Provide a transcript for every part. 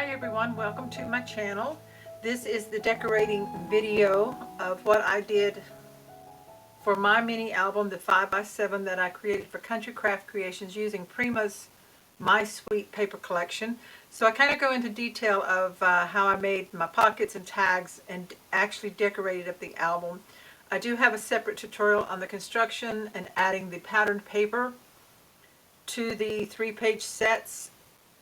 Hi everyone, welcome to my channel. This is the decorating video of what I did for my mini album, the 5x7 that I created for Country Craft Creations using Prima's My Sweet paper collection. So I kind of go into detail of how I made my pockets and tags and actually decorated up the album. I do have a separate tutorial on the construction and adding the patterned paper to the 3-page sets,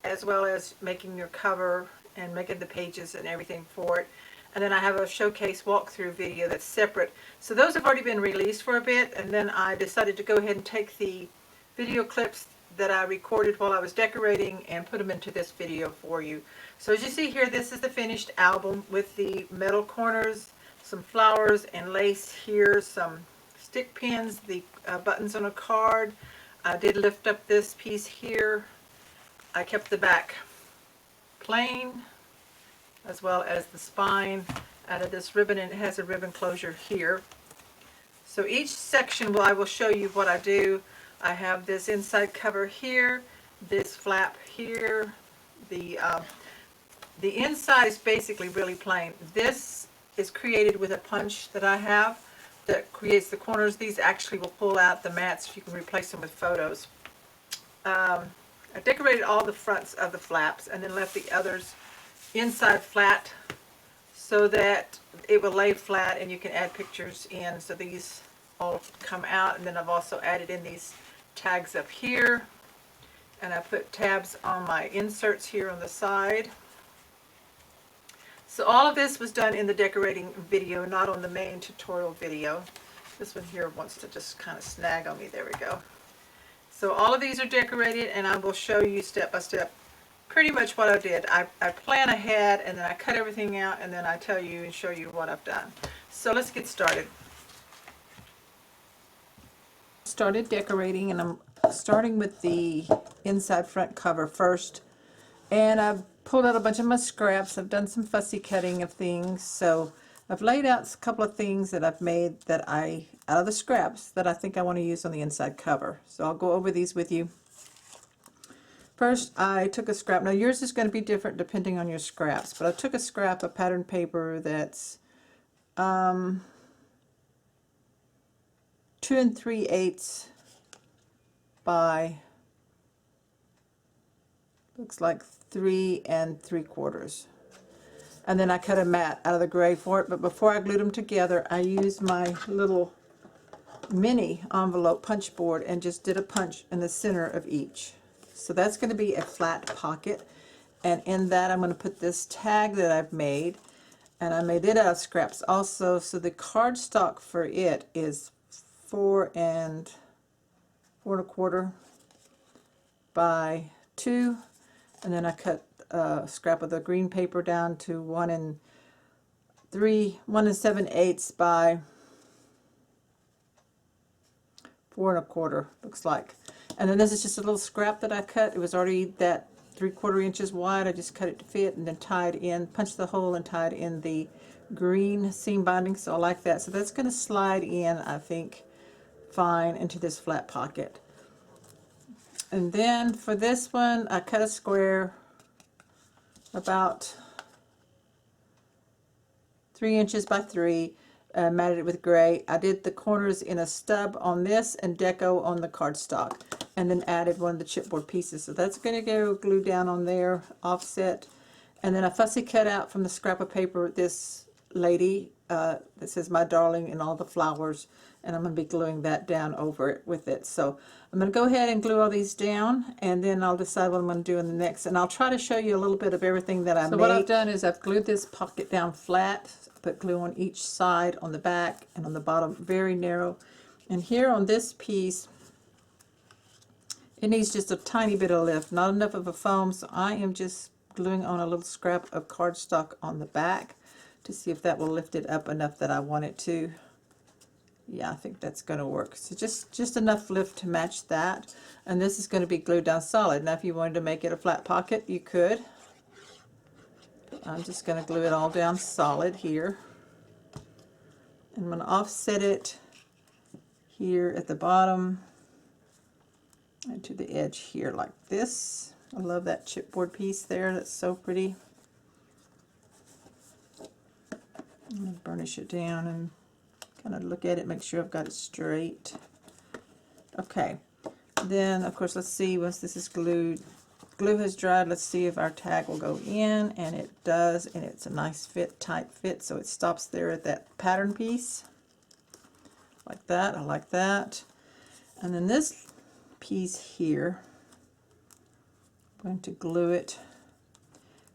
as well as making your cover and making the pages and everything for it. And then I have a showcase walkthrough video that's separate. So those have already been released for a bit, and then I decided to go ahead and take the video clips that I recorded while I was decorating and put them into this video for you. So as you see here, this is the finished album with the metal corners, some flowers and lace here, some stick pins, the buttons on a card. I did lift up this piece here. I kept the back plain, as well as the spine out of this ribbon, and it has a ribbon closure here. So each section, I will show you what I do. I have this inside cover here, this flap here. The inside is basically really plain. This is created with a punch that I have that creates the corners. These actually will pull out the mats if you can replace them with photos. I decorated all the fronts of the flaps and then left the others inside flat so that it will lay flat and you can add pictures in. So these all come out, and then I've also added in these tags up here, and I put tabs on my inserts here on the side. So all of this was done in the decorating video, not on the main tutorial video. This one here wants to just kind of snag on me. There we go. So all of these are decorated, and I will show you step by step pretty much what I did. I plan ahead, and then I cut everything out, and then I tell you and show you what I've done. So let's get started. Started decorating, and I'm starting with the inside front cover first. And I've pulled out a bunch of my scraps. I've done some fussy cutting of things. So I've laid out a couple of things that I've made that out of the scraps that I think I want to use on the inside cover. So I'll go over these with you. First, I took a scrap. Now yours is going to be different depending on your scraps, but I took a scrap of patterned paper that's 2 3/8 by, looks like 3 3/4. And then I cut a mat out of the gray for it, but before I glued them together, I used my little mini envelope punch board and just did a punch in the center of each. So that's going to be a flat pocket, and in that I'm going to put this tag that I've made, and I made it out of scraps also. So the cardstock for it is 4 4 1/4 by 2, and then I cut a scrap of the green paper down to 1 7/8 by 4 1/4, looks like. And then this is just a little scrap that I cut. It was already that 3/4 inches wide. I just cut it to fit and then tied in, punched the hole and tied in the green seam binding, so I like that. So that's going to slide in, I think, fine into this flat pocket. And then for this one, I cut a square about 3 inches by 3, matted it with gray. I did the corners in a stub on this and deco on the cardstock, and then added one of the chipboard pieces. So that's going to go glued down on there, offset. And then I fussy cut out from the scrap of paper this lady that says "My Darling" and all the flowers, and I'm going to be gluing that down over it with it. So I'm going to go ahead and glue all these down, and then I'll decide what I'm going to do in the next. And I'll try to show you a little bit of everything that I made. So what I've done is I've glued this pocket down flat, put glue on each side, on the back and on the bottom, very narrow. And here on this piece, it needs just a tiny bit of lift, not enough of a foam, so I am just gluing on a little scrap of cardstock on the back to see if that will lift it up enough that I want it to. Yeah, I think that's going to work. So just enough lift to match that. And this is going to be glued down solid. Now if you wanted to make it a flat pocket, you could. I'm just going to glue it all down solid here. I'm going to offset it here at the bottom and to the edge here like this. I love that chipboard piece there. That's so pretty. I'm going to burnish it down and kind of look at it, make sure I've got it straight. Okay, then of course let's see once this is glued. Glue has dried. Let's see if our tag will go in, and it does, and it's a nice fit, tight fit, so it stops there at that pattern piece. Like that, I like that. And then this piece here, I'm going to glue it.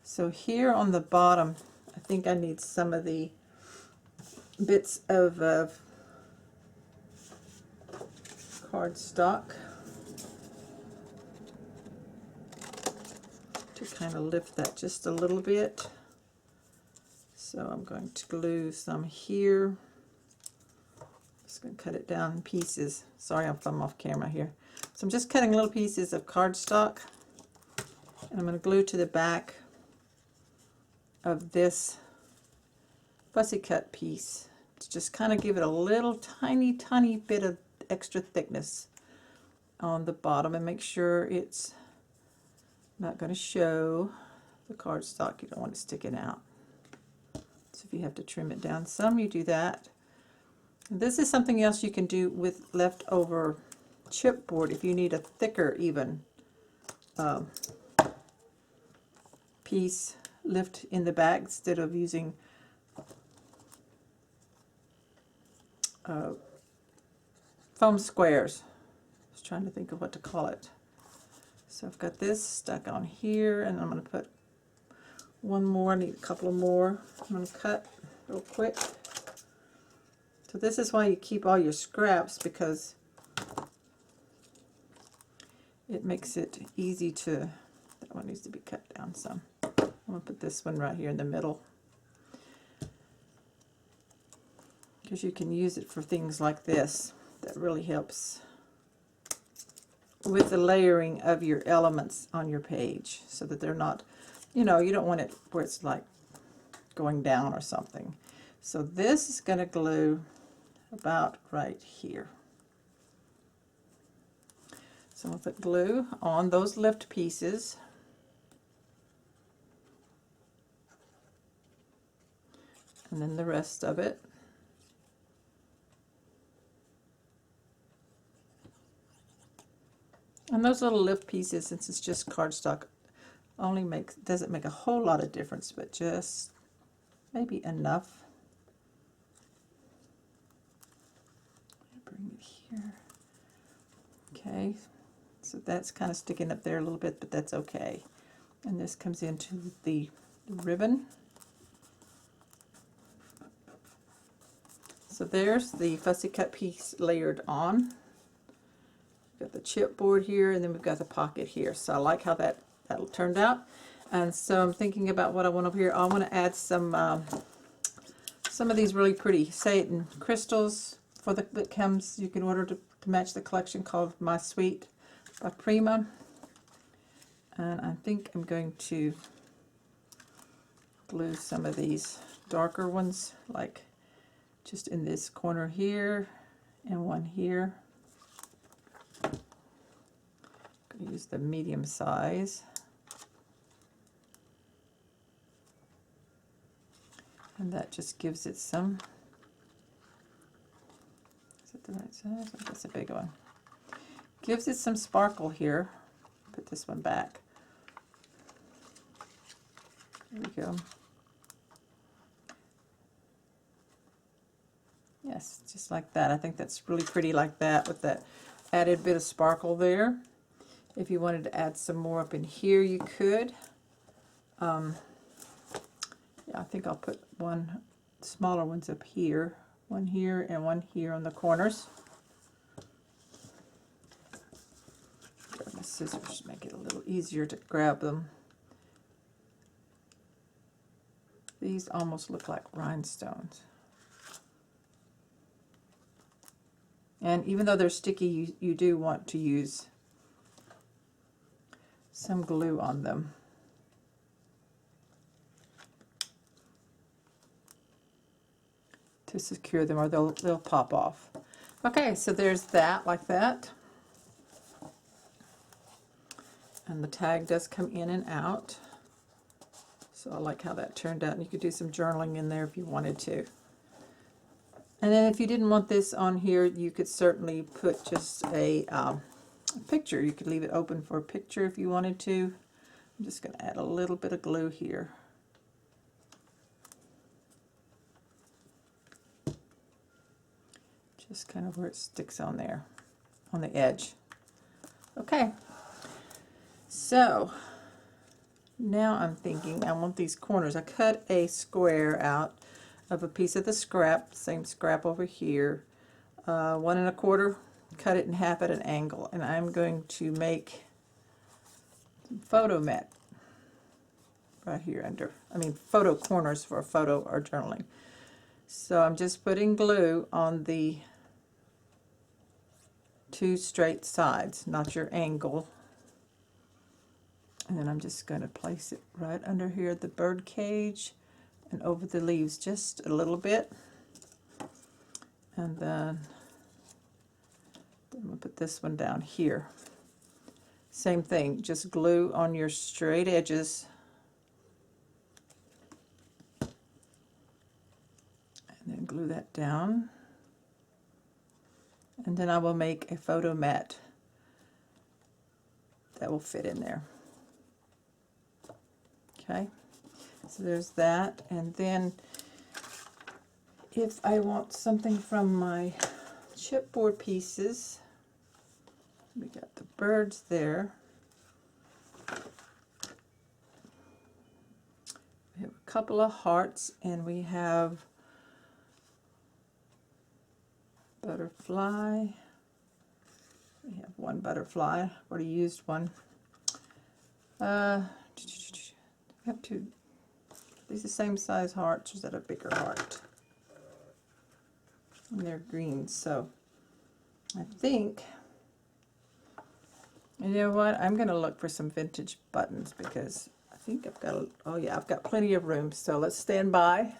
So here on the bottom, I think I need some of the bits of cardstock to kind of lift that just a little bit. So I'm going to glue some here. Just going to cut it down in pieces. Sorry, I'm off camera here. So I'm just cutting little pieces of cardstock, and I'm going to glue to the back of this fussy cut piece to just kind of give it a little tiny bit of extra thickness on the bottom, and make sure it's not going to show the cardstock. You don't want it sticking out. So if you have to trim it down some, you do that. This is something else you can do with leftover chipboard if you need a thicker even piece. Lift in the back instead of using foam squares. I was trying to think of what to call it. So I've got this stuck on here, and I'm going to put one more. I need a couple of more. I'm going to cut real quick. So this is why you keep all your scraps, because it makes it easy to, that one needs to be cut down some. I'm going to put this one right here in the middle, because you can use it for things like this. That really helps with the layering of your elements on your page, so that they're not, you know, you don't want it where it's like going down or something. So this is going to glue about right here. So I'm going to put glue on those lift pieces. And then the rest of it. And those little lift pieces, since it's just cardstock, doesn't make a whole lot of difference, but just maybe enough. Bring it here. Okay, so that's kind of sticking up there a little bit, but that's okay. And this comes into the ribbon. So there's the fussy cut piece layered on. We've got the chipboard here, and then we've got the pocket here. So I like how that turned out. And so I'm thinking about what I want over here. I want to add some of these really pretty Satan crystals for that comes. You can order to match the collection, called My Sweet by Prima. And I think I'm going to glue some of these darker ones, like just in this corner here and one here. I'm going to use the medium size. And that just gives it some, is it the right size? Oh, that's a big one. Gives it some sparkle here. Put this one back. There we go. Yes, just like that. I think that's really pretty like that, with that added bit of sparkle there. If you wanted to add some more up in here, you could. Yeah, I think I'll put one smaller ones up here, one here and one here on the corners. Grab my scissors, make it a little easier to grab them. These almost look like rhinestones. And even though they're sticky, you do want to use some glue on them. To secure them, or they'll pop off. Okay, so there's that, like that. And the tag does come in and out. So I like how that turned out. And you could do some journaling in there if you wanted to. And then if you didn't want this on here, you could certainly put just a picture. You could leave it open for a picture if you wanted to. I'm just going to add a little bit of glue here. Just kind of where it sticks on there, on the edge. Okay, so now I'm thinking I want these corners. I cut a square out of a piece of the scrap, same scrap over here, 1 1/4, cut it in half at an angle, and I'm going to make some photo mat right here under, photo corners for a photo or journaling. So I'm just putting glue on the 2 straight sides, not your angle. And then I'm just going to place it right under here at the bird cage and over the leaves just a little bit. And then I'm going to put this one down here. Same thing, just glue on your straight edges. And then glue that down. And then I will make a photo mat that will fit in there. Okay, so there's that. And then if I want something from my chipboard pieces, we got the birds there. We have a couple of hearts, and we have butterfly. We have one butterfly. Already used one. We have 2. Are these the same size hearts, or is that a bigger heart? And they're green, so I think, you know what, I'm going to look for some vintage buttons because I think I've got, I've got plenty of room, so let's stand by.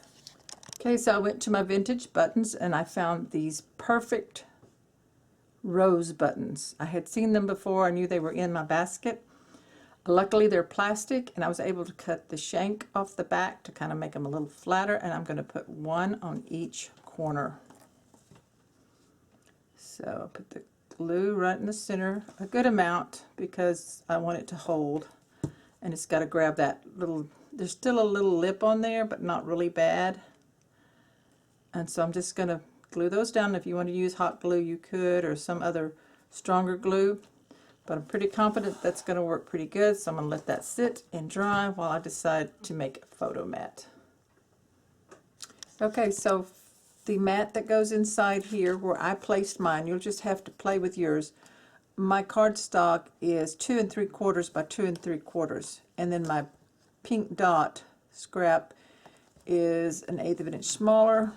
Okay, so I went to my vintage buttons and I found these perfect rose buttons. I had seen them before, I knew they were in my basket. Luckily they're plastic, and I was able to cut the shank off the back to kind of make them a little flatter, and I'm going to put one on each corner. So I'll put the glue right in the center, a good amount because I want it to hold, and it's got to grab that little, there's still a little lip on there but not really bad, and so I'm just going to glue those down. If you want to use hot glue you could, or some other stronger glue, but I'm pretty confident that's going to work pretty good, so I'm going to let that sit and dry while I decide to make a photo mat. Okay, so the mat that goes inside here where I placed mine, you'll just have to play with yours. My cardstock is 2 3/4 by 2 3/4, and then my pink dot scrap is 1/8 of an inch smaller,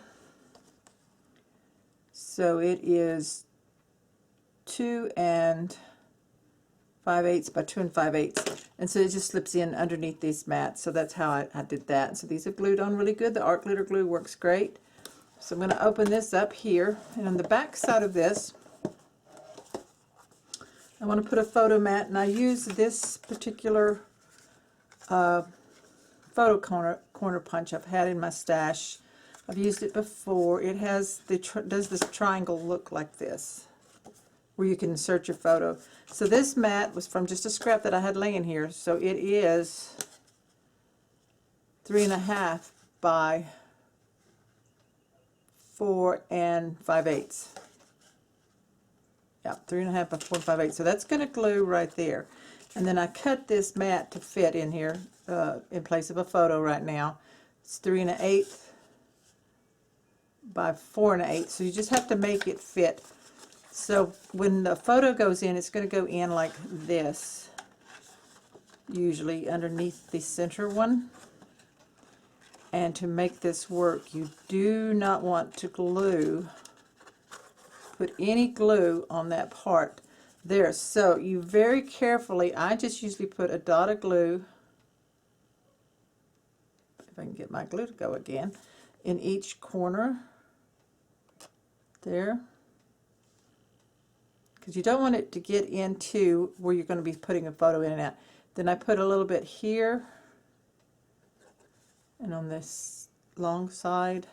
so it is 2 5/8 by 2 5/8, and so it just slips in underneath these mats. So that's how I did that. So these are glued on really good. The art glitter glue works great. So I'm going to open this up here, and on the back side of this I want to put a photo mat, and I use this particular photo corner punch I've had in my stash. I've used it before. It has does this triangle look like this, where you can insert your photo. So this mat was from just a scrap that I had laying here. So it is 3 1/2 by 4 5/8. Yeah, 3 1/2 by 4 5/8. So that's going to glue right there. And then I cut this mat to fit in here in place of a photo right now. It's 3 1/8 by 4 1/8. So you just have to make it fit. So when the photo goes in, it's going to go in like this, usually underneath the center one. And to make this work, you do not want to put any glue on that part there. So you very carefully, I just usually put a dot of glue, if I can get my glue to go again, in each corner there. Because you don't want it to get into where you're going to be putting a photo in and out. Then I put a little bit here and on this long side,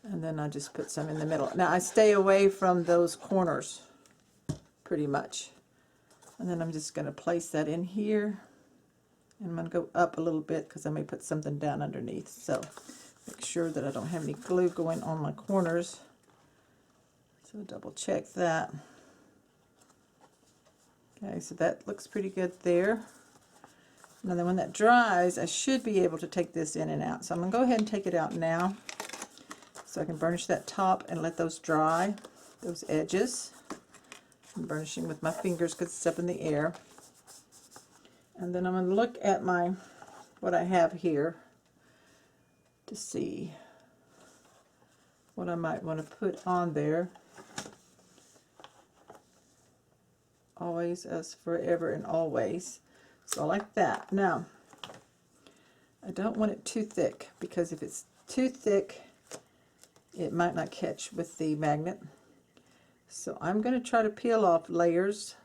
and then I just put some in the middle. Now I stay away from those corners pretty much, and then I'm just going to place that in here, and I'm going to go up a little bit because I may put something down underneath, so make sure that I don't have any glue going on my corners, so double check that. Okay, so that looks pretty good there. Now then when that dries, I should be able to take this in and out. So I'm going to go ahead and take it out now so I can burnish that top and let those dry, those edges. I'm burnishing with my fingers because it's up in the air. And then I'm going to look at what I have here to see what I might want to put on there. Always as forever and always. So I like that. Now, I don't want it too thick, because if it's too thick, it might not catch with the magnet. So I'm going to try to peel off layers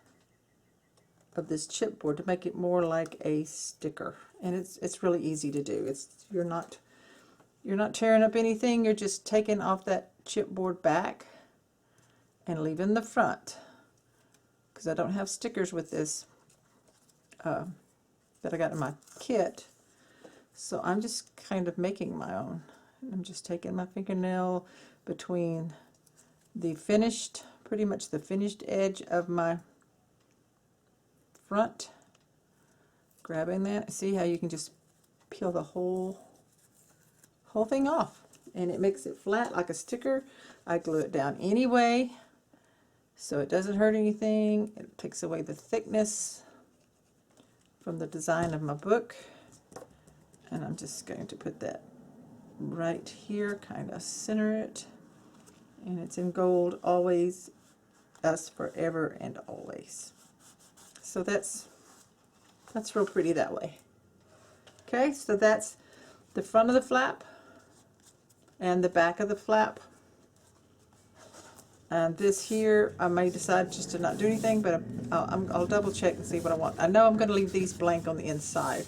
of this chipboard to make it more like a sticker. And it's really easy to do. You're not tearing up anything. You're just taking off that chipboard back and leaving the front. Because I don't have stickers with this that I got in my kit, so I'm just kind of making my own. I'm just taking my fingernail between the finished, pretty much the finished edge of my front, grabbing that. See how you can just peel the whole thing off, and it makes it flat like a sticker. I glue it down anyway, so it doesn't hurt anything. It takes away the thickness from the design of my book. And I'm just going to put that right here, kind of center it. And it's in gold, always, us, forever, and always. So that's real pretty that way. Okay, so that's the front of the flap and the back of the flap. And this here, I may decide just to not do anything, but I'll double check and see what I want. I know I'm going to leave these blank on the inside.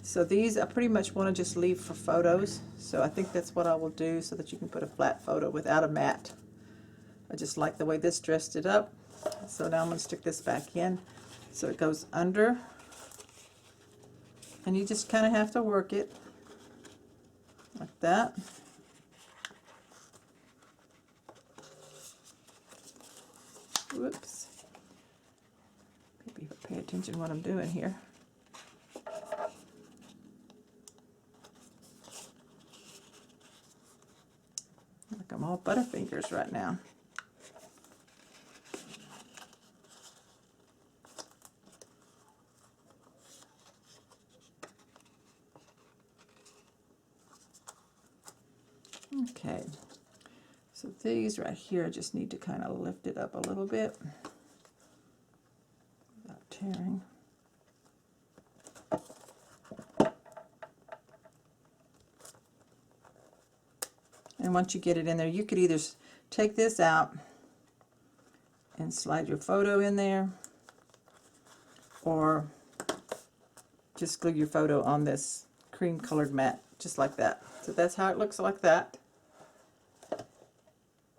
So these I pretty much want to just leave for photos. So I think that's what I will do, so that you can put a flat photo without a mat. I just like the way this dressed it up. So now I'm going to stick this back in. So it goes under. And you just kind of have to work it like that. Whoops. Maybe pay attention to what I'm doing here. Like I'm all butterfingers right now. Okay. So these right here, I just need to kind of lift it up a little bit without tearing. And once you get it in there, you could either take this out and slide your photo in there, or just glue your photo on this cream colored mat, just like that. So that's how it looks like that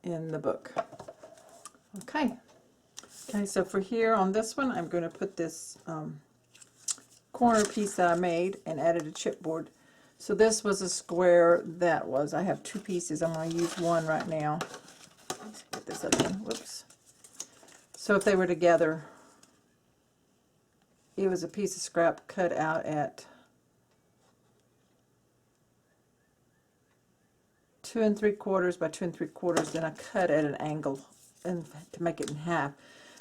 in the book. Okay. Okay, so for here on this one, I'm going to put this corner piece that I made and added a chipboard. So this was a square that was, I have two pieces. I'm going to use one right now. Let's get this up in. Whoops. So if they were together, it was a piece of scrap cut out at 2 3/4 by 2 3/4. Then I cut at an angle and to make it in half.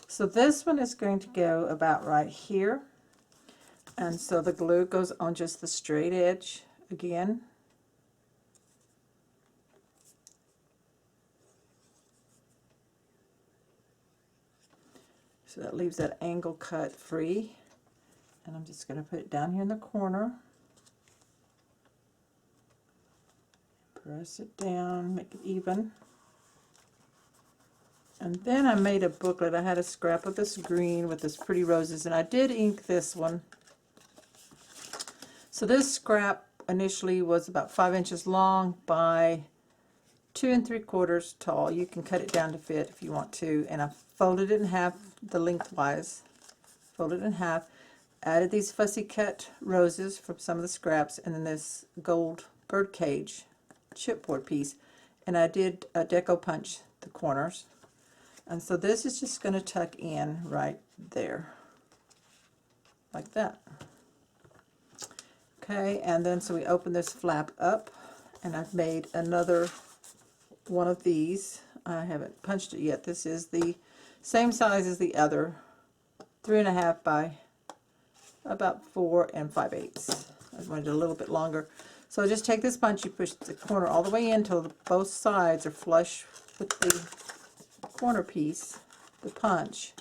So this one is going to go about right here. And so the glue goes on just the straight edge again. So that leaves that angle cut free. And I'm just going to put it down here in the corner. Press it down, make it even. And then I made a booklet. I had a scrap of this green with this pretty roses, and I did ink this one. So this scrap initially was about 5 inches long by 2 3/4 tall. You can cut it down to fit if you want to. And I folded it in half, the lengthwise, folded it in half, added these fussy cut roses from some of the scraps, and then this gold birdcage chipboard piece. And I did deco punch the corners. And so this is just going to tuck in right there, like that. Okay, and then so we open this flap up, and I've made another one of these. I haven't punched it yet. This is the same size as the other, 3.5 by about 4 5/8. I wanted it a little bit longer. So just take this punch, you push the corner all the way in until both sides are flush with the corner piece, the punch,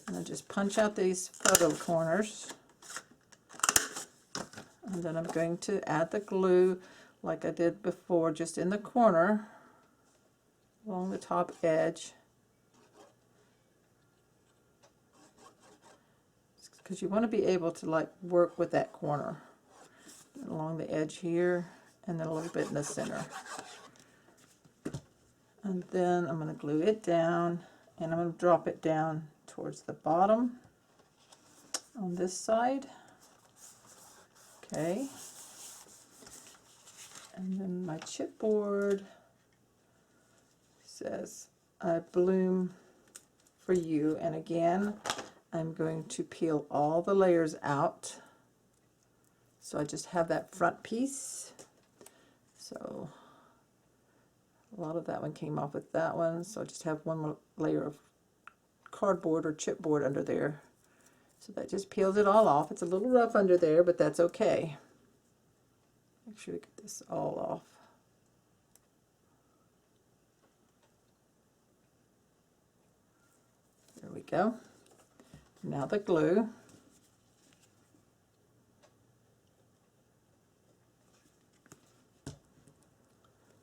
and then just punch out these photo corners. And then I'm going to add the glue like I did before, just in the corner along the top edge, because you want to be able to like work with that corner along the edge here, and then a little bit in the center. And then I'm going to glue it down, and I'm going to drop it down towards the bottom on this side. Okay. And then my chipboard says, I bloom for you. And again, I'm going to peel all the layers out. So I just have that front piece. So a lot of that one came off with that one. So I just have one more layer of cardboard or chipboard under there. So that just peels it all off. It's a little rough under there, but that's okay. Make sure we get this all off. There we go. Now the glue.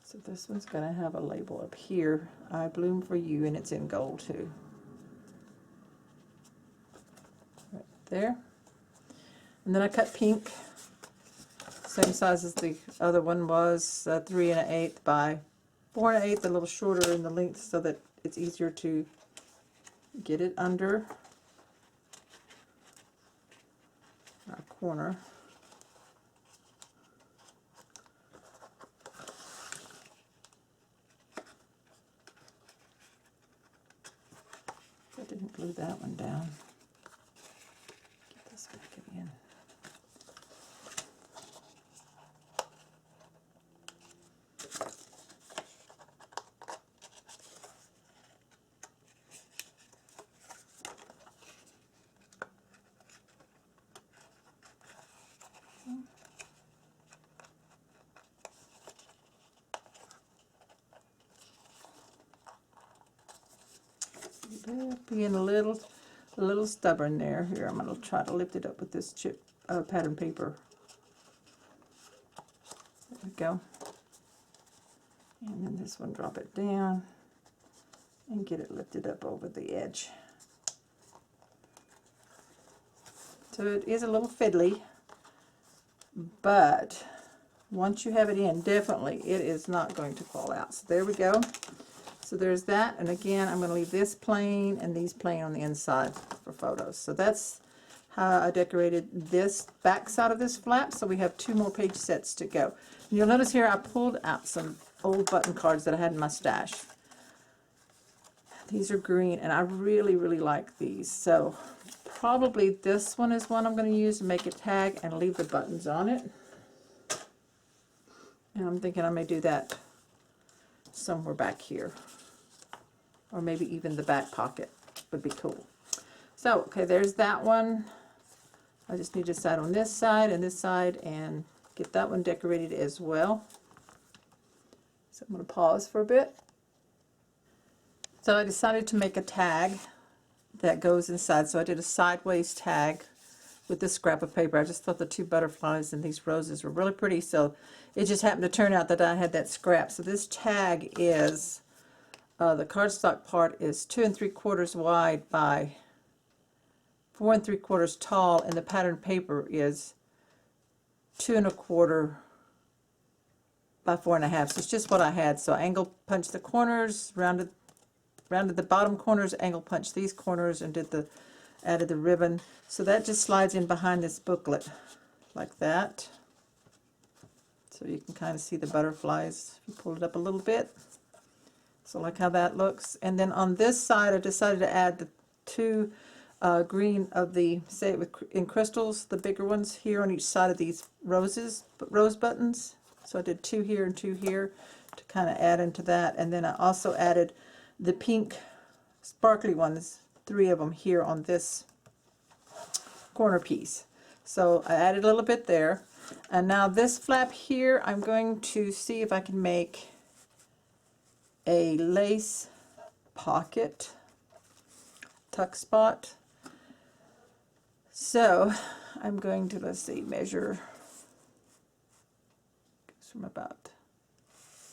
So this one's going to have a label up here. I bloom for you, and it's in gold too. Right there. And then I cut pink. Same size as the other one was, 3 1/8 by 4 1/8, a little shorter in the length so that it's easier to get it under our corner. I didn't glue that one down. Get this back again. Being a little stubborn there. Here, I'm going to try to lift it up with this chip pattern paper. There we go. And then this one, drop it down and get it lifted up over the edge. So it is a little fiddly, but once you have it in, definitely it is not going to fall out. So there we go. So there's that, and again, I'm going to leave this plain and these plain on the inside for photos. So that's how I decorated this back side of this flap. So we have 2 more page sets to go. And you'll notice here I pulled out some old button cards that I had in my stash. These are green, and I really, really like these. So probably this one is one I'm going to use to make a tag and leave the buttons on it. And I'm thinking I may do that somewhere back here. Or maybe even the back pocket would be cool. So, okay, there's that one. I just need to decide on this side and this side and get that one decorated as well. So I'm going to pause for a bit. So I decided to make a tag that goes inside. So I did a sideways tag with this scrap of paper. I just thought the 2 butterflies and these roses were really pretty. So it just happened to turn out that I had that scrap. So this tag is the cardstock part is 2 3/4 wide by 4 3/4 tall, and the pattern paper is 2¼ by 4½. So it's just what I had. So I angle punched the corners, rounded the bottom corners, angle punched these corners, and added the ribbon. So that just slides in behind this booklet like that. So you can kind of see the butterflies if you pull it up a little bit. So like how that looks. And then on this side, I decided to add the two green of the Say It in crystals, the bigger ones here on each side of these rose buttons. So I did 2 here and 2 here to kind of add into that. And then I also added the pink sparkly ones, 3 of them here on this corner piece. So I added a little bit there. And now this flap here, I'm going to see if I can make a lace pocket tuck spot. So I'm going to, let's see, measure from about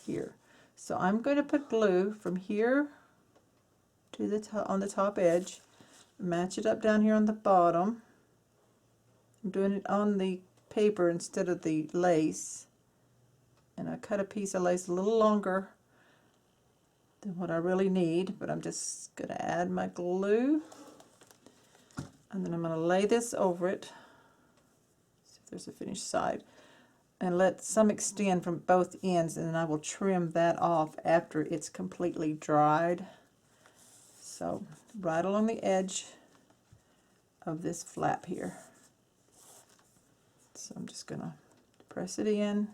here. So I'm going to put glue from here to the top, on the top edge, match it up down here on the bottom. I'm doing it on the paper instead of the lace, and I cut a piece of lace a little longer than what I really need, but I'm just going to add my glue, and then I'm going to lay this over it, see if there's a finished side, and let some extend from both ends, and then I will trim that off after it's completely dried. So right along the edge of this flap here. So I'm just going to press it in,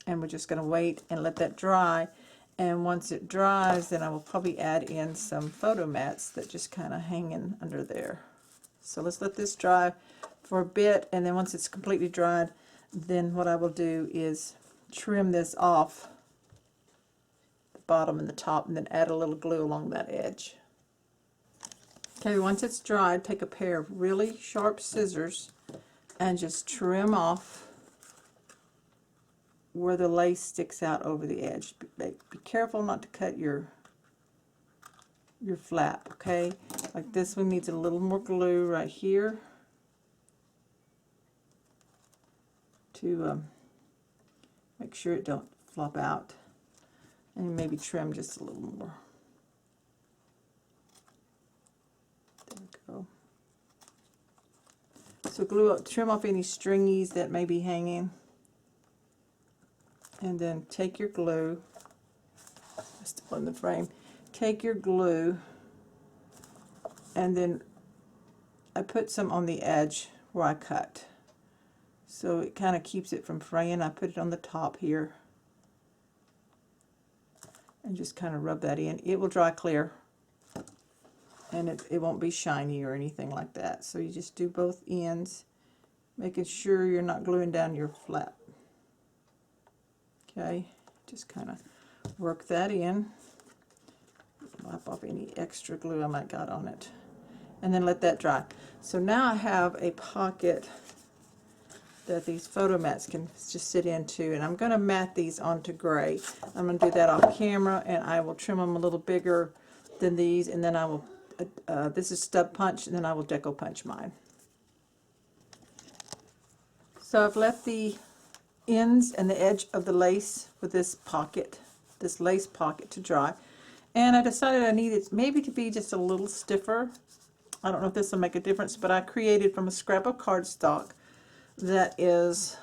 and we're just going to wait and let that dry. And once it dries, then I will probably add in some photo mats that just kind of hang in under there. So let's let this dry for a bit, and then once it's completely dried, then what I will do is trim this off the bottom and the top, and then add a little glue along that edge. Okay, once it's dried, take a pair of really sharp scissors and just trim off where the lace sticks out over the edge. Be careful not to cut your flap, okay? Like this one needs a little more glue right here to make sure it don't flop out, and maybe trim just a little more. There we go. So trim off any stringies that may be hanging, and then take your glue, still in the frame, take your glue, and then I put some on the edge where I cut. So it kind of keeps it from fraying. I put it on the top here and just kind of rub that in. It will dry clear, and it won't be shiny or anything like that. So you just do both ends, making sure you're not gluing down your flap. Okay, just kind of work that in, wipe off any extra glue I might got on it, and then let that dry. So now I have a pocket that these photo mats can just sit into, and I'm going to mat these onto gray. I'm going to do that off camera, and I will trim them a little bigger than these, and then I will, this is stub punch, and then I will deco punch mine. So I've left the ends and the edge of the lace with this pocket, this lace pocket, to dry, and I decided I needed maybe to be just a little stiffer. I don't know if this will make a difference, but I created from a scrap of cardstock that is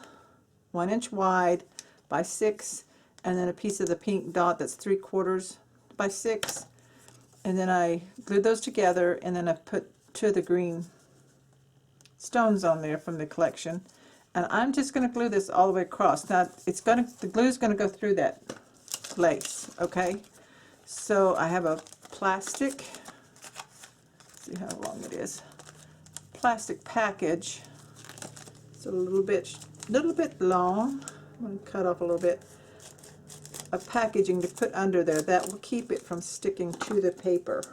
1 inch wide by 6, and then a piece of the pink dot that's 3/4 by 6, and then I glued those together, and then I put 2 of the green stones on there from the collection, and I'm just going to glue this all the way across. Now the glue is going to go through that lace, okay? So I have a plastic, let's see how long it is, plastic package. It's a little bit long. I'm going to cut off a little bit of packaging to put under there. That will keep it from sticking to the paper.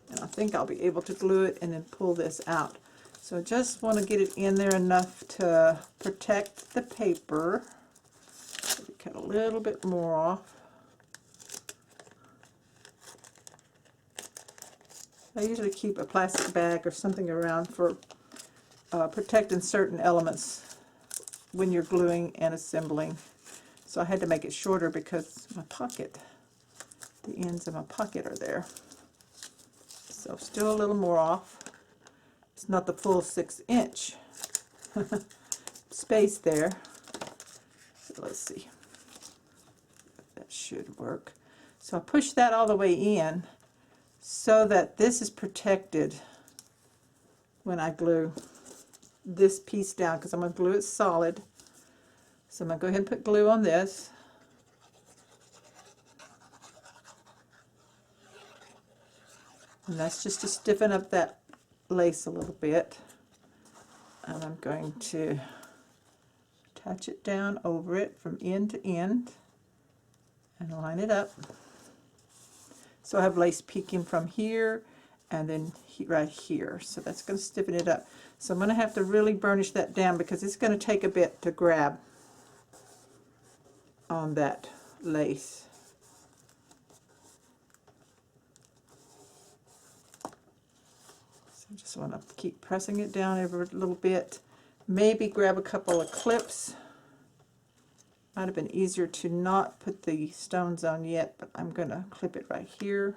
And I think I'll be able to glue it and then pull this out. So I just want to get it in there enough to protect the paper. Cut a little bit more off. I usually keep a plastic bag or something around for protecting certain elements when you're gluing and assembling. So I had to make it shorter because my pocket, the ends of my pocket are there. So still a little more off. It's not the full 6-inch space there. So let's see. That should work. So I push that all the way in so that this is protected when I glue this piece down, because I'm going to glue it solid. So I'm going to go ahead and put glue on this. And that's just to stiffen up that lace a little bit. And I'm going to attach it down over it from end to end and line it up. So I have lace peeking from here and then right here. So that's going to stiffen it up. So I'm going to have to really burnish that down because it's going to take a bit to grab on that lace. So I just want to keep pressing it down every little bit. Maybe grab a couple of clips. Might have been easier to not put the stones on yet, but I'm going to clip it right here.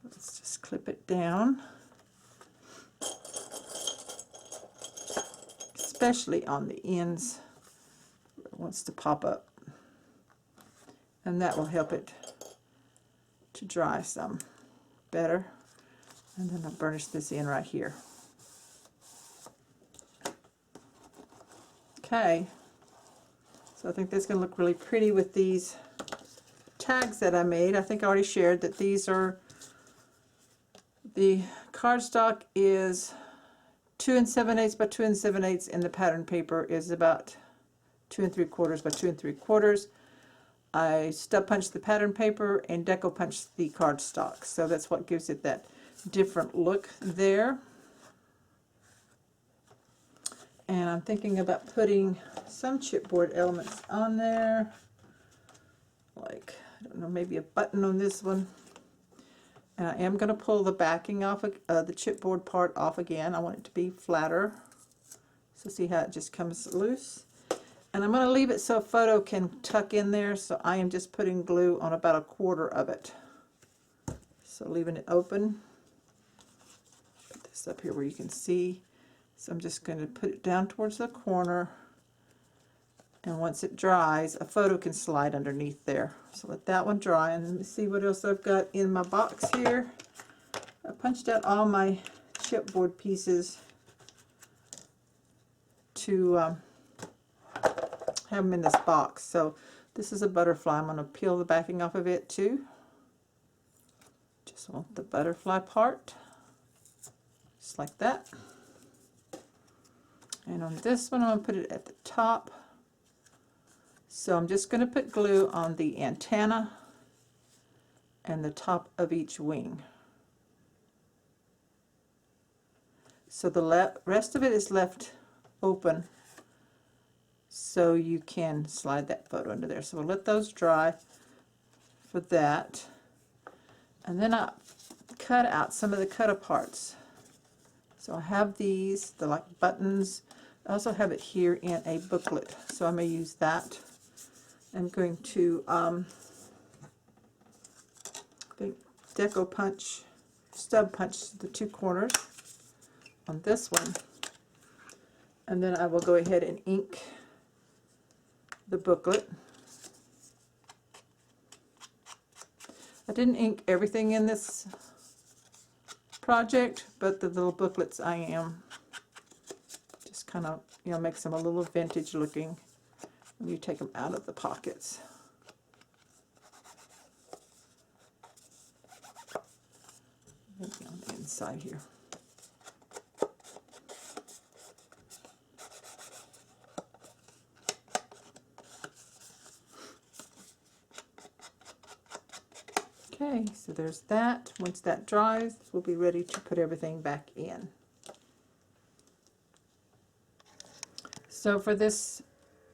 Let's just clip it down. Especially on the ends where it wants to pop up. And that will help it to dry some better. And then I'll burnish this in right here. Okay, so I think that's going to look really pretty with these tags that I made. I think I already shared that these are, the cardstock is 2 7/8 by 2 7/8, and the pattern paper is about 2 3/4 by 2 3/4. I stub punched the pattern paper and deco punched the cardstock, so that's what gives it that different look there. And I'm thinking about putting some chipboard elements on there, like, I don't know, maybe a button on this one. And I am going to pull the backing off of the chipboard part off again. I want it to be flatter. So see how it just comes loose. And I'm going to leave it so a photo can tuck in there, so I am just putting glue on about 1/4 of it. So leaving it open. Put this up here where you can see. So I'm just going to put it down towards the corner, and once it dries, a photo can slide underneath there. So let that one dry, and let me see what else I've got in my box here. I punched out all my chipboard pieces to have them in this box. So this is a butterfly. I'm going to peel the backing off of it too. Just want the butterfly part, just like that. And on this one, I'm going to put it at the top. So I'm just going to put glue on the antenna and the top of each wing. So the rest of it is left open, so you can slide that photo under there. So we'll let those dry for that. And then I cut out some of the cut aparts. So I have these, they're like buttons. I also have it here in a booklet, so I may use that. I'm going to deco punch, stub punch the 2 corners on this one, and then I will go ahead and ink the booklet. I didn't ink everything in this project, but the little booklets I am. Just kind of, you know, makes them a little vintage looking when you take them out of the pockets. Maybe on the inside here. Okay, so there's that. Once that dries, we'll be ready to put everything back in. So for this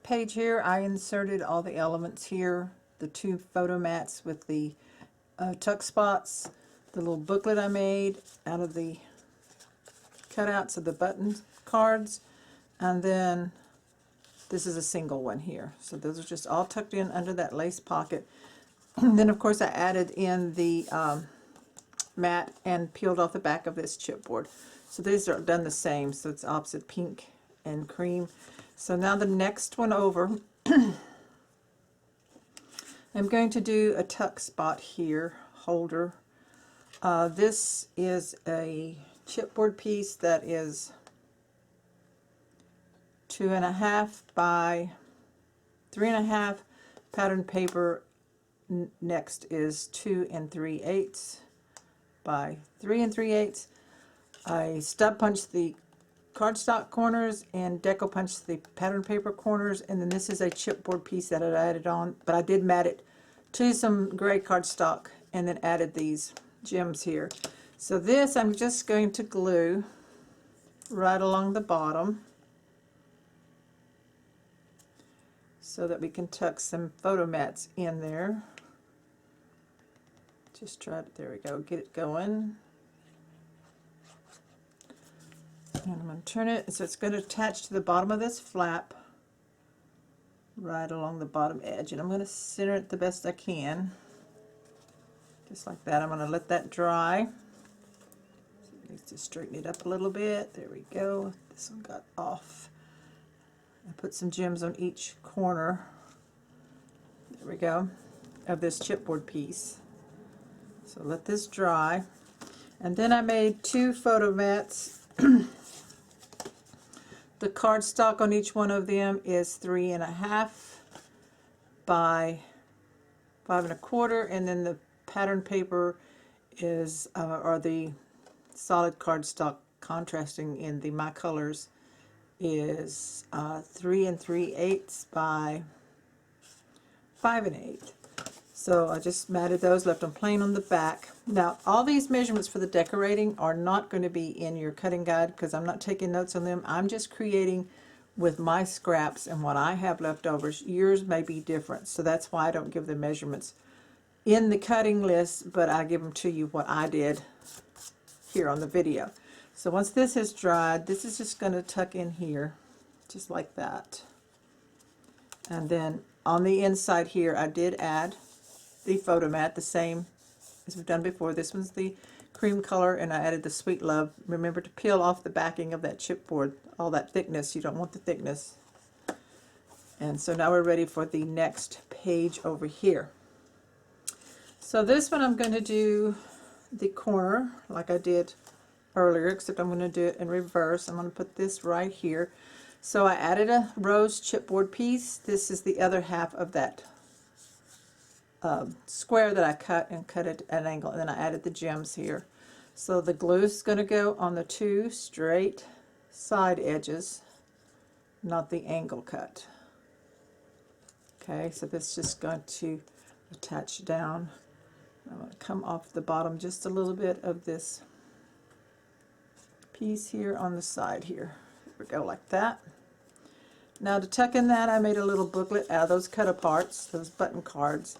page here, I inserted all the elements here, the 2 photo mats with the tuck spots, the little booklet I made out of the cutouts of the button cards, and then this is a single one here. So those are just all tucked in under that lace pocket. And then of course I added in the mat and peeled off the back of this chipboard. So these are done the same, so it's opposite pink and cream. So now the next one over, I'm going to do a tuck spot here, holder. This is a chipboard piece that is 2.5 by 3.5 pattern paper. Next is 2 3/8 by 3 3/8. I stub punched the cardstock corners and deco punched the pattern paper corners, and then this is a chipboard piece that I added on, but I did mat it to some gray cardstock and then added these gems here. So this I'm just going to glue right along the bottom so that we can tuck some photo mats in there. Just try it, there we go, get it going. And I'm going to turn it so it's going to attach to the bottom of this flap right along the bottom edge, and I'm going to center it the best I can, just like that. I'm going to let that dry. So it needs to straighten it up a little bit. There we go. This one got off. I put some gems on each corner, there we go, of this chipboard piece. So let this dry, and then I made 2 photo mats. The cardstock on each one of them is 3.5 by 5 1/4, and then the pattern paper is, or the solid cardstock contrasting in the My Colors is 3 3/8 by 5 1/8. So I just matted those, left them plain on the back. Now all these measurements for the decorating are not going to be in your cutting guide because I'm not taking notes on them. I'm just creating with my scraps and what I have left over. Yours may be different, so that's why I don't give the measurements in the cutting list, but I give them to you what I did here on the video. So once this has dried, this is just going to tuck in here, just like that. And then on the inside here, I did add the photo mat, the same as we've done before. This one's the cream color, and I added the Sweet Love. Remember to peel off the backing of that chipboard, all that thickness. You don't want the thickness. And so now we're ready for the next page over here. So this one I'm going to do the corner like I did earlier, except I'm going to do it in reverse. I'm going to put this right here. So I added a rose chipboard piece. This is the other half of that square that I cut it at an angle, and then I added the gems here. So the glue is going to go on the 2 straight side edges, not the angle cut. Okay, so this is just going to attach down. I'm going to come off the bottom just a little bit of this piece here on the side here. There we go, like that. Now to tuck in that, I made a little booklet out of those cut-aparts, those button cards.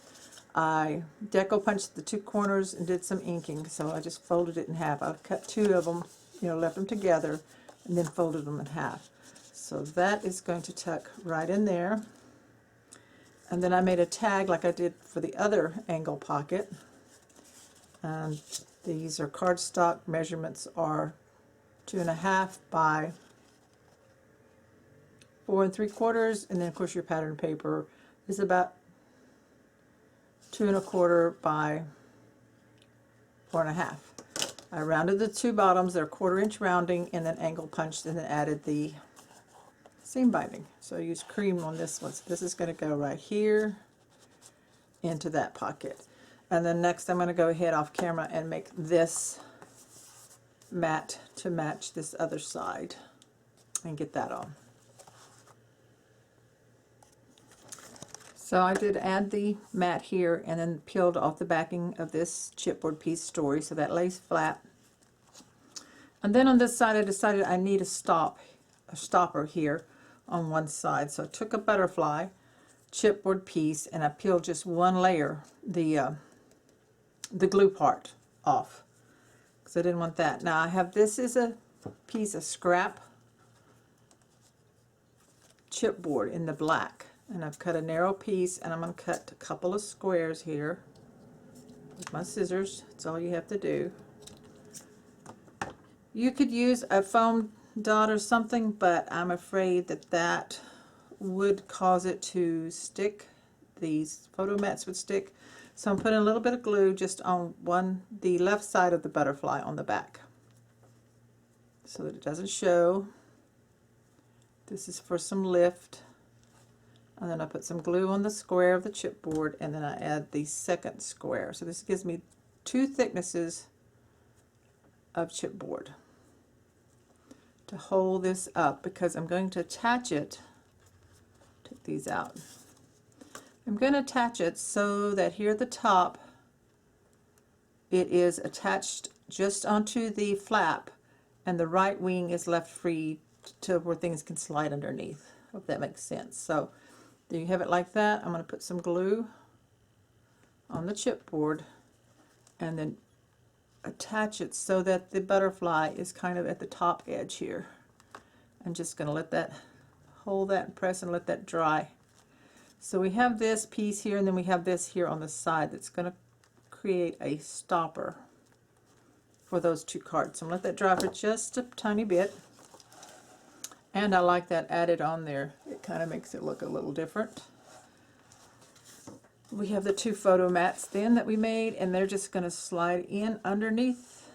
I deco punched the 2 corners and did some inking, so I just folded it in half. I cut 2 of them, left them together, and then folded them in half. So that is going to tuck right in there. And then I made a tag like I did for the other angle pocket. And these are cardstock. Measurements are 2.5 by 4 3/4, and then of course your pattern paper is about 2 1/4 by 4 1/2. I rounded the 2 bottoms, they're 1/4 inch rounding, and then angle punched, and then added the seam binding. So I used cream on this one. So this is going to go right here into that pocket. And then next I'm going to go ahead off camera and make this mat to match this other side and get that on. So I did add the mat here and then peeled off the backing of this chipboard piece story, so that lays flat. And then on this side I decided I need a stopper here on one side. So I took a butterfly chipboard piece and I peeled just one layer, the glue part off, because I didn't want that. Now I have, this is a piece of scrap chipboard in the black, and I've cut a narrow piece, and I'm going to cut a couple of squares here with my scissors. That's all you have to do. You could use a foam dot or something, but I'm afraid that that would cause it to stick. These photo mats would stick. So I'm putting a little bit of glue just on the left side of the butterfly on the back, so that it doesn't show. This is for some lift. And then I put some glue on the square of the chipboard, and then I add the second square. So this gives me 2 thicknesses of chipboard to hold this up, because I'm going to attach it. Take these out. I'm going to attach it so that here at the top it is attached just onto the flap, and the right wing is left free to where things can slide underneath, if that makes sense. So there you have it like that. I'm going to put some glue on the chipboard and then attach it so that the butterfly is kind of at the top edge here. I'm just going to let that, hold that and press and let that dry. So we have this piece here, and then we have this here on the side that's going to create a stopper for those 2 cards. So I'm going to let that dry for just a tiny bit. And I like that added on there. It kind of makes it look a little different. We have the 2 photo mats then that we made, and they're just going to slide in underneath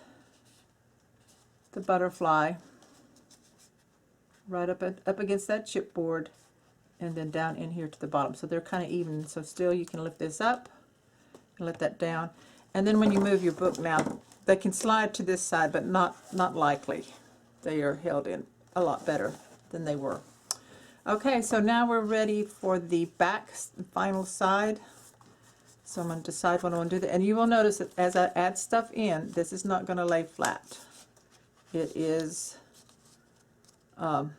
the butterfly, right up against that chipboard, and then down in here to the bottom. So they're kind of even. So still you can lift this up and let that down. And then when you move your book now, they can slide to this side, but not likely. They are held in a lot better than they were. Okay, so now we're ready for the back final side. So I'm going to decide what I want to do there. And you will notice that as I add stuff in, this is not going to lay flat. It is, you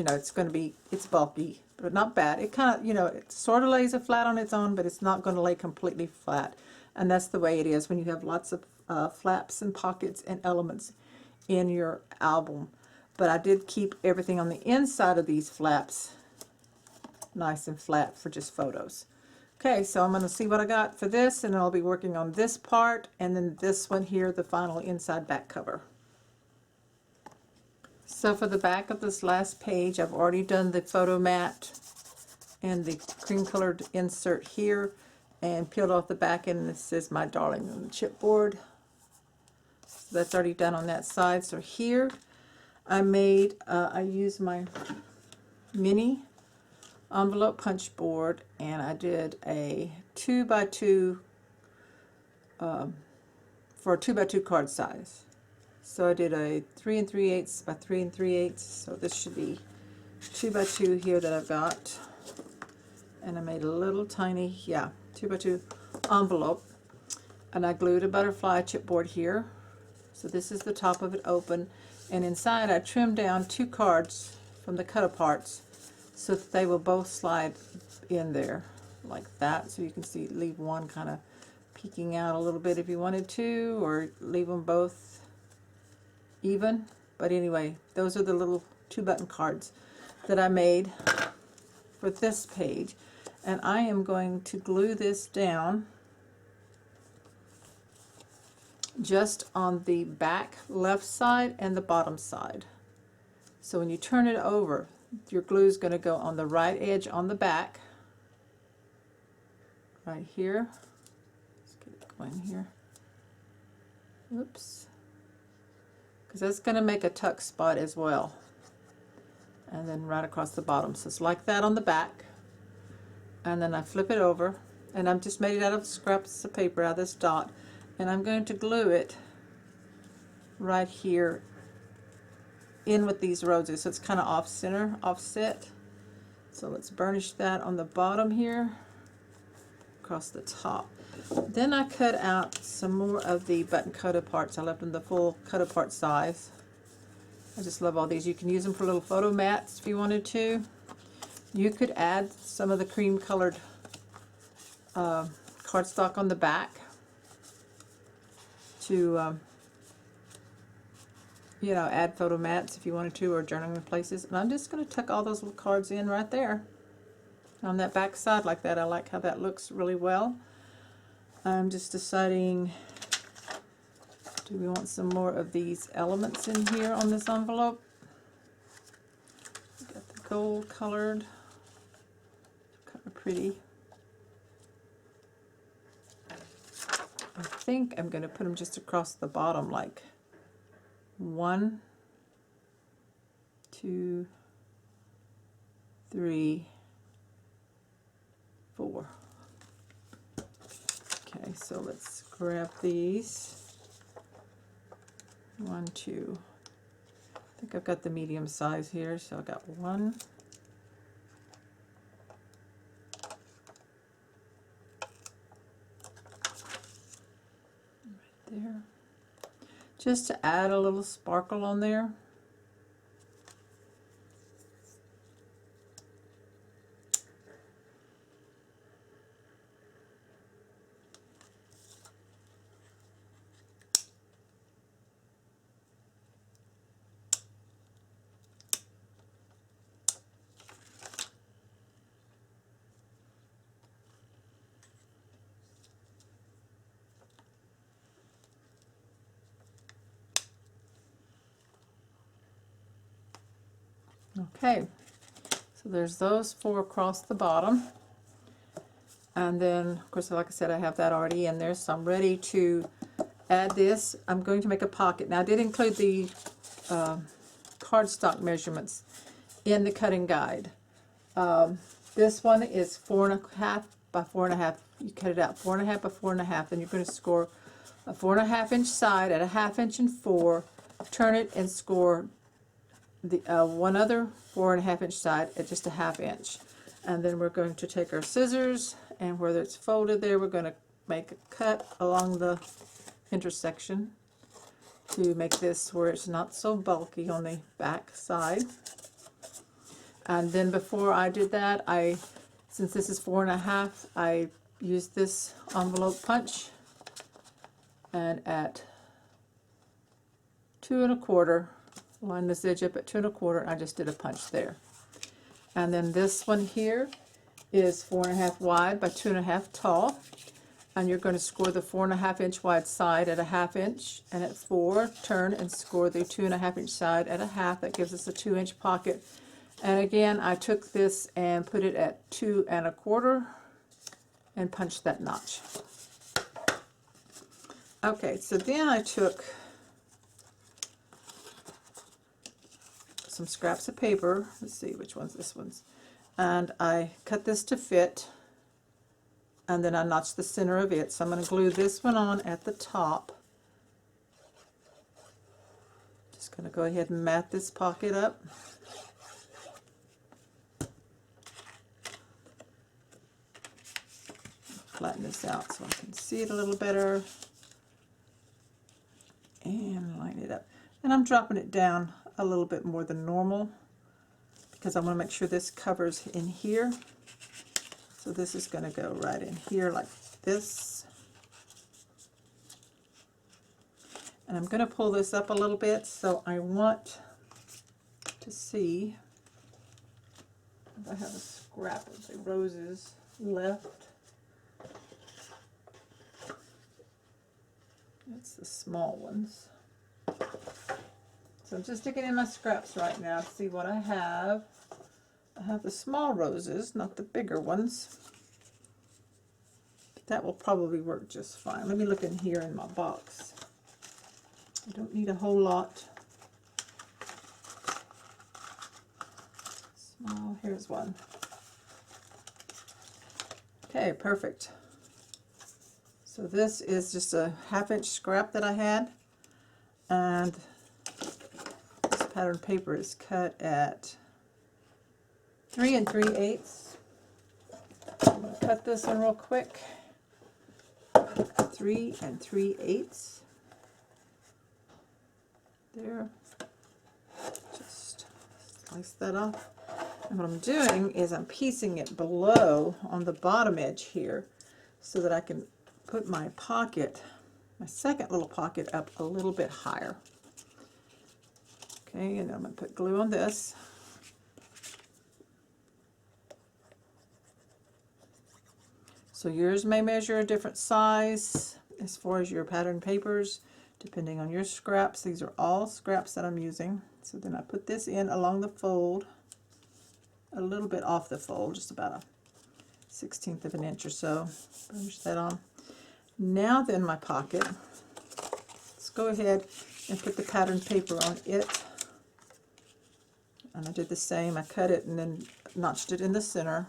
know, it's going to be, it's bulky, but not bad. It kind of, you know, it sort of lays it flat on its own, but it's not going to lay completely flat. And that's the way it is when you have lots of flaps and pockets and elements in your album. But I did keep everything on the inside of these flaps nice and flat for just photos. Okay, so I'm going to see what I got for this, and I'll be working on this part, and then this one here, the final inside back cover. So for the back of this last page, I've already done the photo mat and the cream colored insert here, and peeled off the back end, and this says "My Darling" on the chipboard. So that's already done on that side. So here I made, I used my mini envelope punch board, and I did a 2x2 for a 2x2 card size. So I did a 3 3/8 by 3 3/8. So this should be 2x2 here that I've got, and I made a little tiny, 2x2 envelope, and I glued a butterfly chipboard here. So this is the top of it open, and inside I trimmed down 2 cards from the cut aparts so that they will both slide in there like that. So you can see, leave one kind of peeking out a little bit if you wanted to, or leave them both even. But anyway, those are the little 2-button cards that I made for this page, and I am going to glue this down just on the back left side and the bottom side. So when you turn it over, your glue is going to go on the right edge on the back, right here. Let's get it going here. Oops. Because that's going to make a tuck spot as well. And then right across the bottom. So it's like that on the back. And then I flip it over, and I've just made it out of scraps of paper, out of this dot. And I'm going to glue it right here in with these roses, so it's kind of off center, offset. So let's burnish that on the bottom here, across the top. Then I cut out some more of the button cut aparts. I left them the full cut apart size. I just love all these. You can use them for little photo mats if you wanted to. You could add some of the cream colored cardstock on the back to you know, add photo mats if you wanted to, or journaling places. And I'm just going to tuck all those little cards in right there on that back side like that. I like how that looks really well. I'm just deciding, do we want some more of these elements in here on this envelope? Got the gold colored, kind of pretty. I think I'm going to put them just across the bottom, like 1, 2, 3, 4. Okay, so let's grab these. 1, 2. I think I've got the medium size here, so I got 1. Right there. Just to add a little sparkle on there. Okay, so there's those 4 across the bottom. And then, of course, like I said, I have that already in there, so I'm ready to add this. I'm going to make a pocket. Now, I did include the cardstock measurements in the cutting guide. This one is 4.5 by 4.5. You cut it out 4.5 by 4.5, and you're going to score a 4.5 inch side at a 1/2 inch and 4. Turn it and score the one other 4.5 inch side at just a 1/2 inch. And then we're going to take our scissors, and where it's folded there, we're going to make a cut along the intersection to make this where it's not so bulky on the back side. And then before I did that, since this is 4.5, I used this envelope punch, and at 2 1/4, line this edge up at 2 1/4, and I just did a punch there. And then this one here is 4.5 wide by 2.5 tall, and you're going to score the 4.5 inch wide side at a 1/2 inch, and at 4, turn and score the 2.5 inch side at a 1/2. That gives us a 2 inch pocket. And again, I took this and put it at 2 1/4 and punched that notch. Okay, so then I took some scraps of paper. Let's see which one's this one's. And I cut this to fit, and then I notched the center of it. So I'm going to glue this one on at the top. Just going to go ahead and mat this pocket up. Flatten this out so I can see it a little better. And line it up. And I'm dropping it down a little bit more than normal because I want to make sure this covers in here. So this is going to go right in here like this. And I'm going to pull this up a little bit, so I want to see if I have a scrap of the roses left. It's the small ones. So I'm just sticking in my scraps right now to see what I have. I have the small roses, not the bigger ones. But that will probably work just fine. Let me look in here in my box. I don't need a whole lot. Small, here's one. Okay, perfect. So this is just a 1/2 inch scrap that I had, and this pattern paper is cut at 3 3/8. I'm going to cut this one real quick. 3 3/8. There. Just slice that off. And what I'm doing is I'm piecing it below on the bottom edge here so that I can put my pocket, my second little pocket, up a little bit higher. Okay, and I'm going to put glue on this. So yours may measure a different size as far as your pattern papers, depending on your scraps. These are all scraps that I'm using. So then I put this in along the fold, a little bit off the fold, just about a 1/16 of an inch or so. Push that on. Now then my pocket, let's go ahead and put the pattern paper on it. And I did the same. I cut it and then notched it in the center.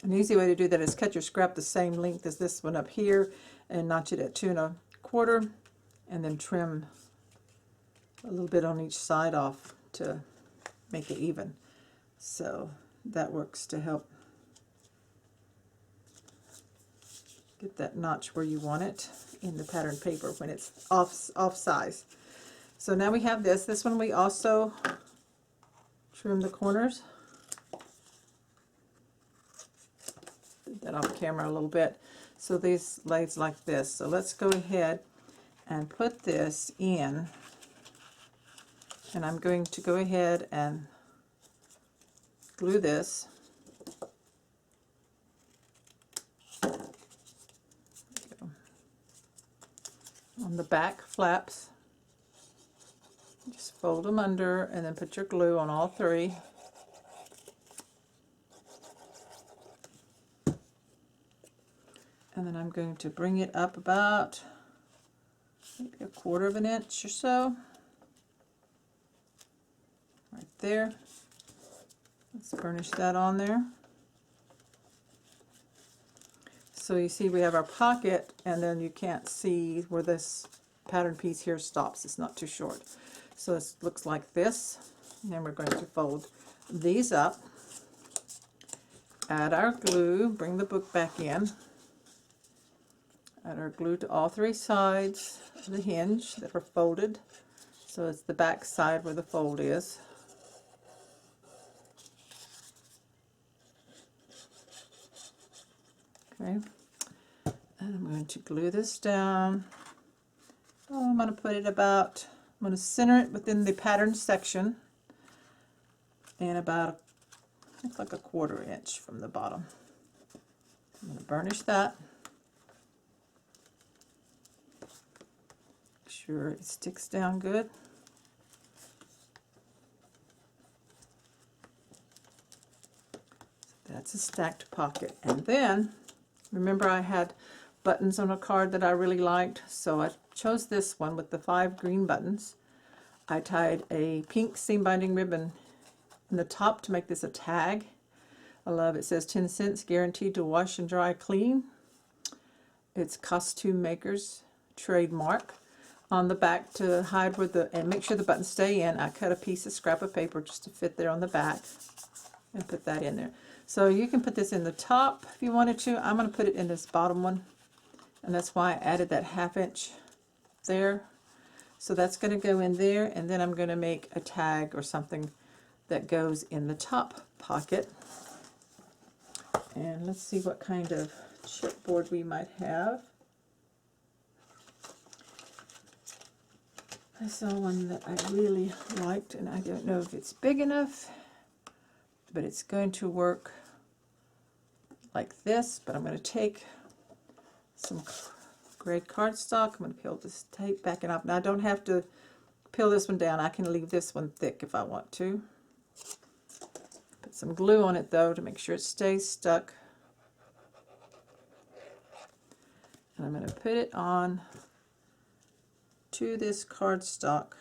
An easy way to do that is cut your scrap the same length as this one up here and notch it at 2 1/4 and then trim a little bit on each side off to make it even. So that works to help get that notch where you want it in the pattern paper when it's off size. So now we have this. This one we also trim the corners. Did that off camera a little bit. So these lays like this. So let's go ahead and put this in. And I'm going to go ahead and glue this. On the back flaps. Just fold them under and then put your glue on all three. And then I'm going to bring it up about maybe 1/4 of an inch or so. Right there. Let's burnish that on there. So you see we have our pocket, and then you can't see where this pattern piece here stops. It's not too short. So it looks like this. And then we're going to fold these up, add our glue, bring the book back in, add our glue to all three sides of the hinge that are folded. So it's the back side where the fold is. Okay, and I'm going to glue this down. Oh, I'm going to put it about, I'm going to center it within the pattern section and about, looks like 1/4 inch from the bottom. I'm going to burnish that. Make sure it sticks down good. That's a stacked pocket. And then, remember I had buttons on a card that I really liked, so I chose this one with the 5 green buttons. I tied a pink seam binding ribbon in the top to make this a tag. I love it. It says 10 cents guaranteed to wash and dry clean. It's Costume Makers trademark. On the back to hide where and make sure the buttons stay in, I cut a piece of scrap of paper just to fit there on the back and put that in there. So you can put this in the top if you wanted to. I'm going to put it in this bottom one, and that's why I added that 1/2 inch there. So that's going to go in there, and then I'm going to make a tag or something that goes in the top pocket. And let's see what kind of chipboard we might have. I saw one that I really liked, and I don't know if it's big enough, but it's going to work like this. But I'm going to take some gray cardstock. I'm going to peel this tape back and up. Now I don't have to peel this one down. I can leave this one thick if I want to. Put some glue on it though to make sure it stays stuck. And I'm going to put it on to this cardstock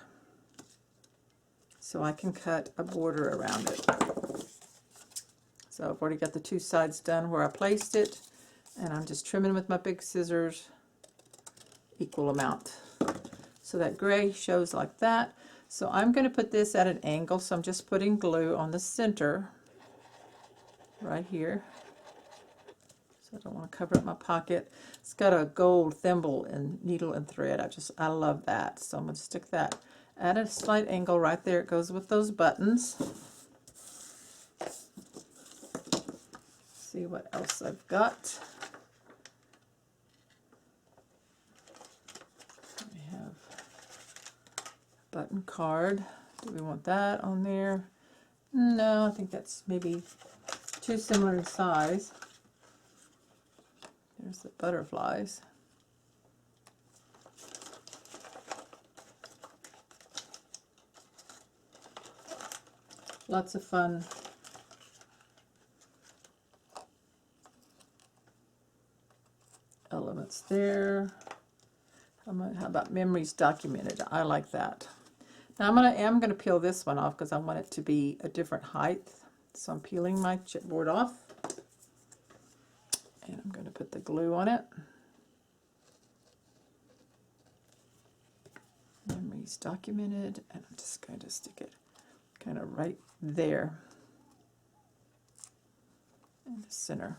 so I can cut a border around it. So I've already got the 2 sides done where I placed it, and I'm just trimming with my big scissors equal amount. So that gray shows like that. So I'm going to put this at an angle, so I'm just putting glue on the center right here. So I don't want to cover up my pocket. It's got a gold thimble and needle and thread. I love that. So I'm going to stick that at a slight angle right there. It goes with those buttons. See what else I've got. button card. Do we want that on there? No, I think that's maybe too similar in size. There's the butterflies. Lots of fun elements there. How about memories documented? I like that. Now I'm gonna peel this one off because I want it to be a different height. So I'm peeling my chipboard off, and I'm going to put the glue on it. Memories documented, and I'm just going to stick it kind of right there in the center.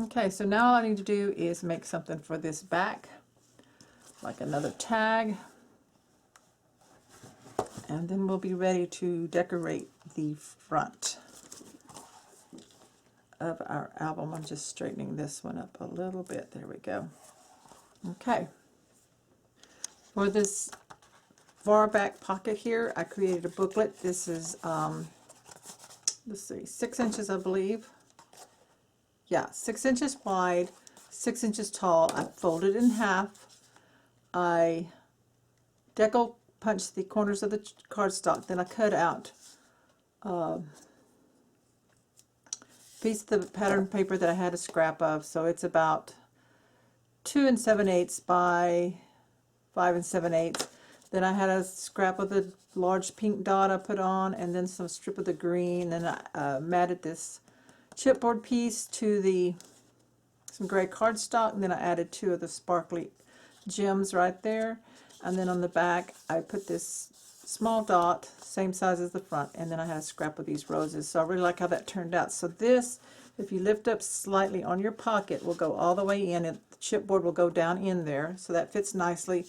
Okay, so now all I need to do is make something for this back, like another tag, and then we'll be ready to decorate the front of our album. I'm just straightening this one up a little bit. There we go. Okay. For this far back pocket here, I created a booklet. This is, let's see, 6 inches, I believe. Yeah, 6 inches wide, 6 inches tall. I folded it in half. I deco punched the corners of the cardstock. Then I cut out piece of the pattern paper that I had a scrap of. So it's about 2 7/8 by 5 7/8. Then I had a scrap of the large pink dot I put on, and then some strip of the green. Then I matted this chipboard piece to some gray cardstock, and then I added 2 of the sparkly gems right there. And then on the back I put this small dot, same size as the front, and then I had a scrap of these roses. So I really like how that turned out. So this, if you lift up slightly on your pocket, will go all the way in, and the chipboard will go down in there, so that fits nicely.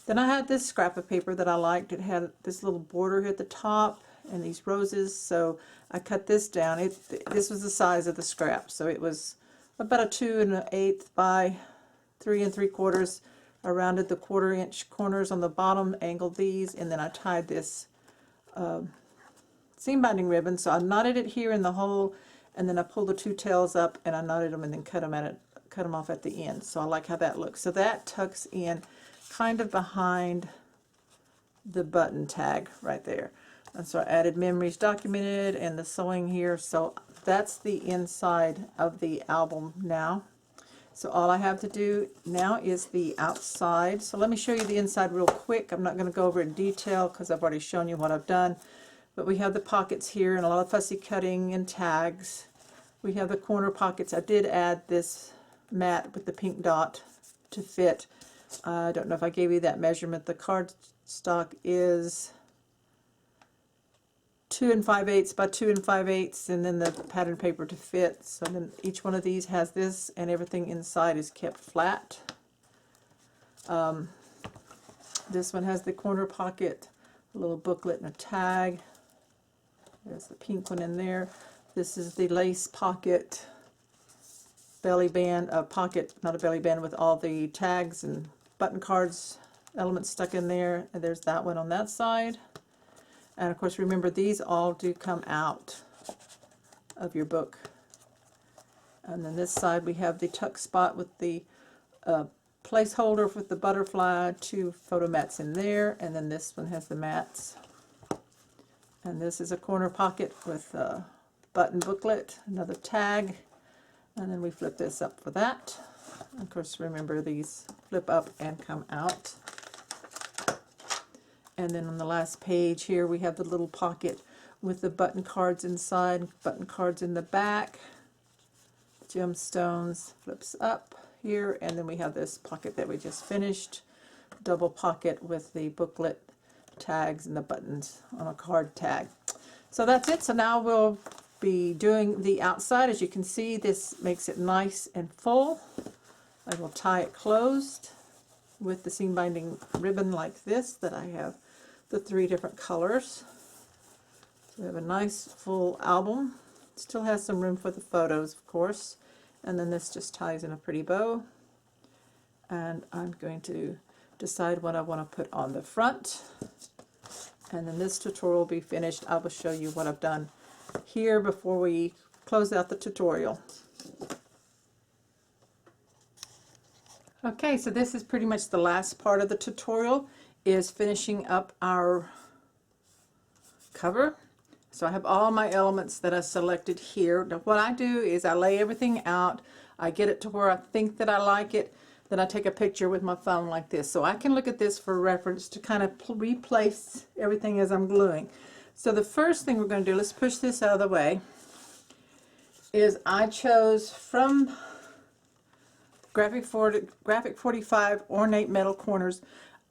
Then I had this scrap of paper that I liked. It had this little border here at the top and these roses, so I cut this down. This was the size of the scrap, so it was about a 2 1/8 by 3 3/4. I rounded the 1/4 inch corners on the bottom, angled these, and then I tied this seam binding ribbon. So I knotted it here in the hole, and then I pulled the 2 tails up, and I knotted them and then cut them off at the end. So I like how that looks. So that tucks in kind of behind the button tag right there. And so I added memories documented and the sewing here. So that's the inside of the album now. So all I have to do now is the outside. So let me show you the inside real quick. I'm not going to go over it in detail because I've already shown you what I've done. But we have the pockets here and a lot of fussy cutting and tags. We have the corner pockets. I did add this mat with the pink dot to fit. I don't know if I gave you that measurement. The cardstock is 2 5/8 by 2 5/8, and then the pattern paper to fit. So then each one of these has this, and everything inside is kept flat. This one has the corner pocket, a little booklet and a tag. There's the pink one in there. This is the lace pocket, belly band, pocket, not a belly band, with all the tags and button cards elements stuck in there. And there's that one on that side. And of course, remember, these all do come out of your book. And then this side we have the tuck spot with the placeholder with the butterfly, 2 photo mats in there, and then this one has the mats. And this is a corner pocket with a button booklet, another tag, and then we flip this up for that. Of course, remember, these flip up and come out. And then on the last page here, we have the little pocket with the button cards inside, button cards in the back, gemstones, flips up here, and then we have this pocket that we just finished, double pocket with the booklet, tags, and the buttons on a card tag. So that's it. So now we'll be doing the outside. As you can see, this makes it nice and full. I will tie it closed with the seam binding ribbon like this, that I have the 3 different colors. So we have a nice full album. Still has some room for the photos, of course. And then this just ties in a pretty bow. And I'm going to decide what I want to put on the front. And then this tutorial will be finished. I will show you what I've done here before we close out the tutorial. Okay, so this is pretty much the last part of the tutorial, is finishing up our cover. So I have all my elements that I selected here. Now what I do is I lay everything out, I get it to where I think that I like it, then I take a picture with my phone like this. So I can look at this for reference to kind of replace everything as I'm gluing. So the first thing we're going to do, let's push this out of the way, is I chose from Graphic 45 Ornate Metal Corners,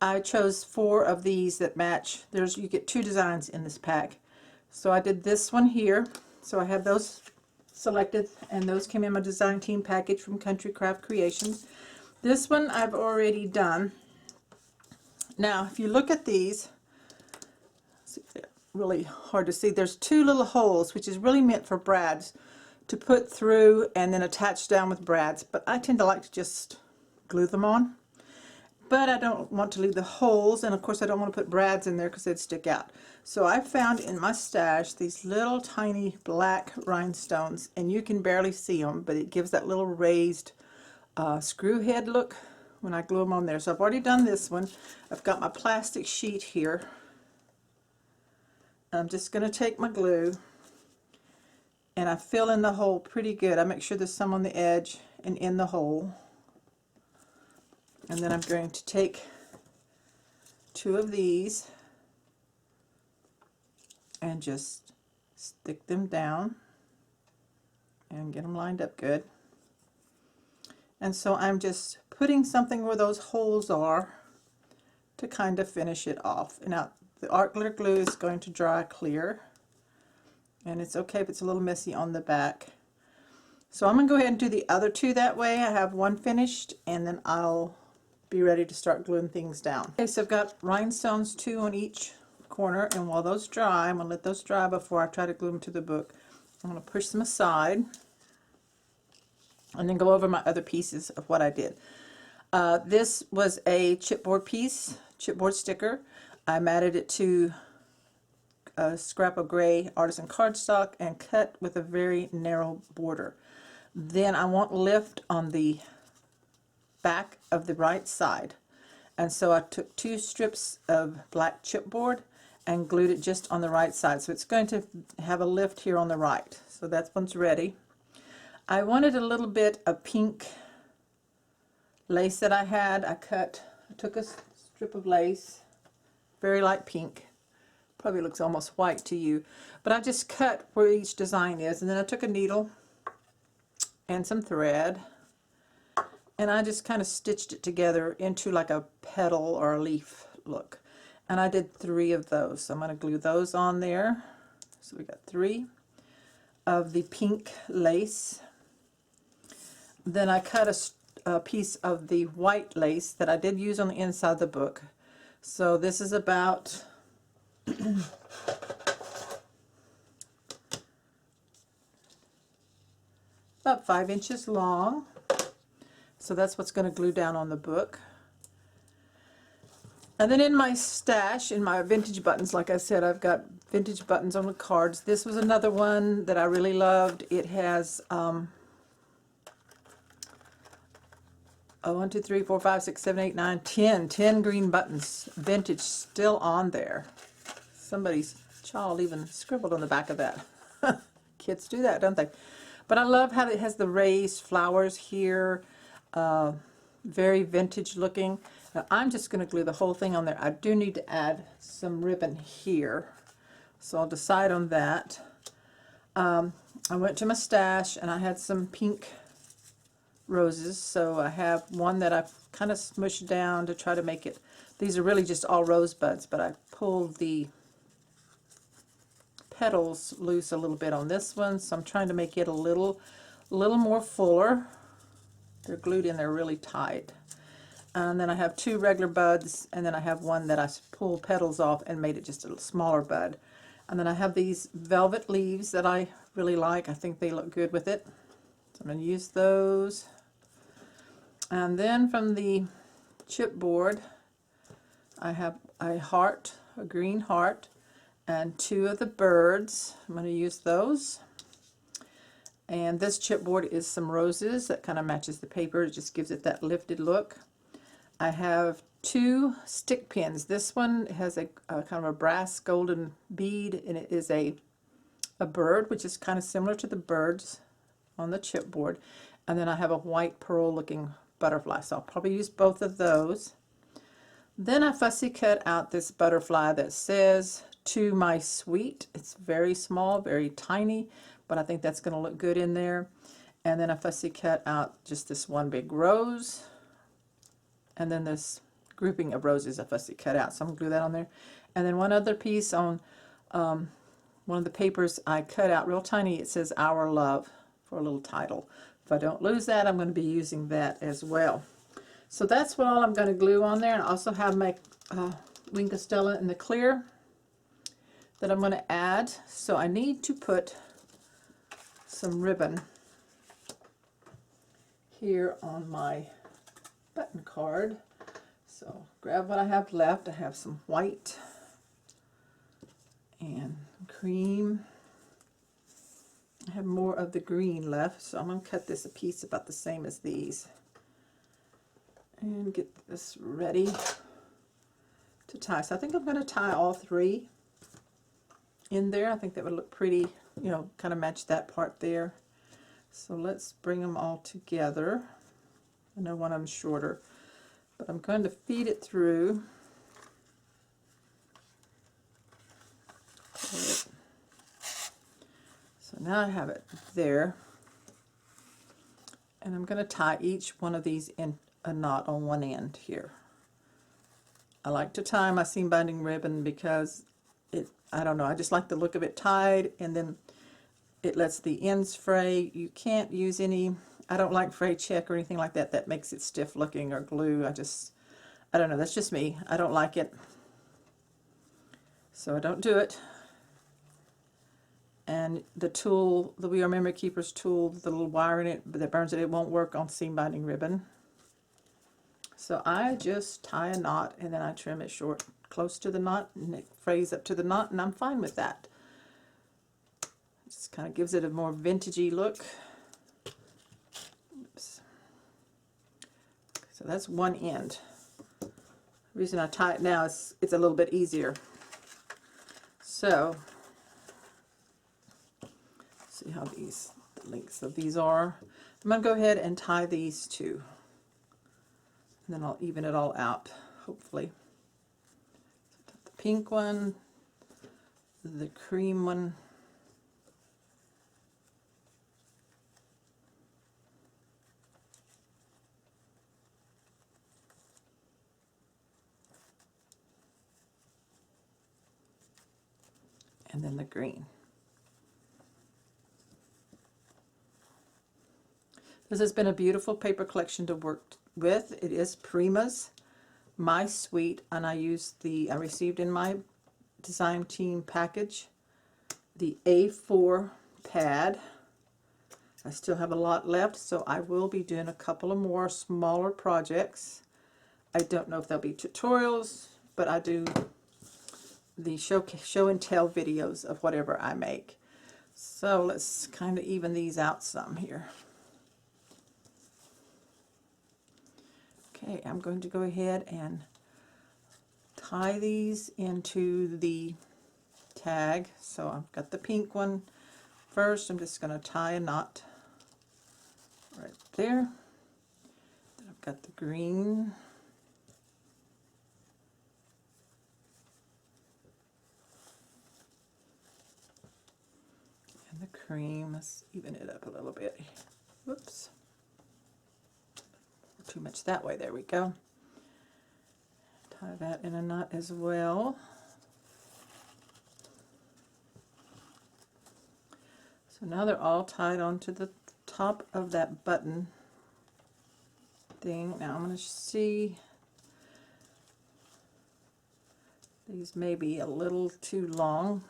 I chose 4 of these that match. You get 2 designs in this pack. So I did this one here. So I have those selected, and those came in my design team package from Country Craft Creations. This one I've already done. Now if you look at these, they're really hard to see. There's 2 little holes, which is really meant for brads to put through and then attach down with brads, but I tend to like to just glue them on. But I don't want to leave the holes, and of course I don't want to put brads in there because they'd stick out. So I found in my stash these little tiny black rhinestones, and you can barely see them, but it gives that little raised screw head look when I glue them on there. So I've already done this one. I've got my plastic sheet here. I'm just going to take my glue and I fill in the hole pretty good. I make sure there's some on the edge and in the hole. And then I'm going to take 2 of these and just stick them down and get them lined up good. And so I'm just putting something where those holes are to kind of finish it off. Now the art glitter glue is going to dry clear, and it's okay if it's a little messy on the back. So I'm going to go ahead and do the other 2 that way. I have one finished, and then I'll be ready to start gluing things down. Okay, so I've got rhinestones 2 on each corner, and while those dry, I'm going to let those dry before I try to glue them to the book. I'm going to push them aside and then go over my other pieces of what I did. This was a chipboard piece, chipboard sticker. I matted it to a scrap of gray artisan cardstock and cut with a very narrow border. Then I want lift on the back of the right side, and so I took 2 strips of black chipboard and glued it just on the right side, so it's going to have a lift here on the right. So that one's ready. I wanted a little bit of pink lace that I had. I took a strip of lace, very light pink, probably looks almost white to you, but I just cut where each design is, and then I took a needle and some thread, and I just kind of stitched it together into like a petal or a leaf look. And I did 3 of those, so I'm going to glue those on there. So we got 3 of the pink lace. Then I cut a piece of the white lace that I did use on the inside of the book. So this is about about 5 inches long. So that's what's going to glue down on the book. And then in my stash, in my vintage buttons, like I said, I've got vintage buttons on the cards. This was another one that I really loved. It has 1, 2, 3, 4, 5, 6, 7, 8, 9, 10 green buttons, vintage, still on there. Somebody's child even scribbled on the back of that. Kids do that, don't they? But I love how it has the raised flowers here, very vintage looking. Now I'm just going to glue the whole thing on there. I do need to add some ribbon here, so I'll decide on that. I went to my stash and I had some pink roses, so I have one that I've kind of smushed down to try to make it. These are really just all rosebuds, but I pulled the petals loose a little bit on this one, so I'm trying to make it a little more fuller. They're glued in there really tight. And then I have 2 regular buds, and then I have one that I pulled petals off and made it just a little smaller bud. And then I have these velvet leaves that I really like. I think they look good with it, so I'm going to use those. And then from the chipboard, I have a heart a green heart, and 2 of the birds. I'm going to use those. And this chipboard is some roses that kind of matches the paper. It just gives it that lifted look. I have 2 stick pins. This one has a kind of a brass golden bead, and it is a bird, which is kind of similar to the birds on the chipboard. And then I have a white pearl looking butterfly, so I'll probably use both of those. Then I fussy cut out this butterfly that says "To My Sweet." It's very small, very tiny, but I think that's going to look good in there. And then I fussy cut out just this one big rose, and then this grouping of roses I fussy cut out, so I'm going to glue that on there. And then one other piece on one of the papers I cut out real tiny. It says "Our Love" for a little title. If I don't lose that, I'm going to be using that as well. So that's what all I'm going to glue on there. And I also have my Wink of Stella in the clear that I'm going to add. So I need to put some ribbon here on my button card. So grab what I have left. I have some white and cream. I have more of the green left, so I'm going to cut this a piece about the same as these and get this ready to tie. So I think I'm going to tie all 3 in there. I think that would look pretty, you know, kind of match that part there. So let's bring them all together. I know one of them's shorter, but I'm going to feed it through. So now I have it there, and I'm going to tie each one of these in a knot on one end here. I like to tie my seam binding ribbon because I don't know, I just like the look of it tied, and then it lets the ends fray. You can't use any, I don't like fray check or anything like that that makes it stiff looking, or glue. I don't know, that's just me. I don't like it, so I don't do it. And the tool, the We Are Memory Keepers tool, the little wire in it that burns it won't work on seam binding ribbon. So I just tie a knot, and then I trim it short close to the knot, and it frays up to the knot, and I'm fine with that. It just kind of gives it a more vintagey look. Oops. So that's one end. The reason I tie it now is it's a little bit easier. So see how the lengths of these are. I'm going to go ahead and tie these 2. And then I'll even it all out, hopefully. So the pink one, the cream one, and then the green. This has been a beautiful paper collection to work with. It is Prima's My Sweet, and I received in my design team package the A4 pad. I still have a lot left, so I will be doing a couple of more smaller projects. I don't know if they'll be tutorials, but I do the show and tell videos of whatever I make. So let's kind of even these out some here. Okay, I'm going to go ahead and tie these into the tag. So I've got the pink one first. I'm just going to tie a knot right there. Then I've got the green. And the cream. Let's even it up a little bit. Whoops. Too much that way. There we go. Tie that in a knot as well. So now they're all tied onto the top of that button thing. Now I'm going to see, these may be a little too long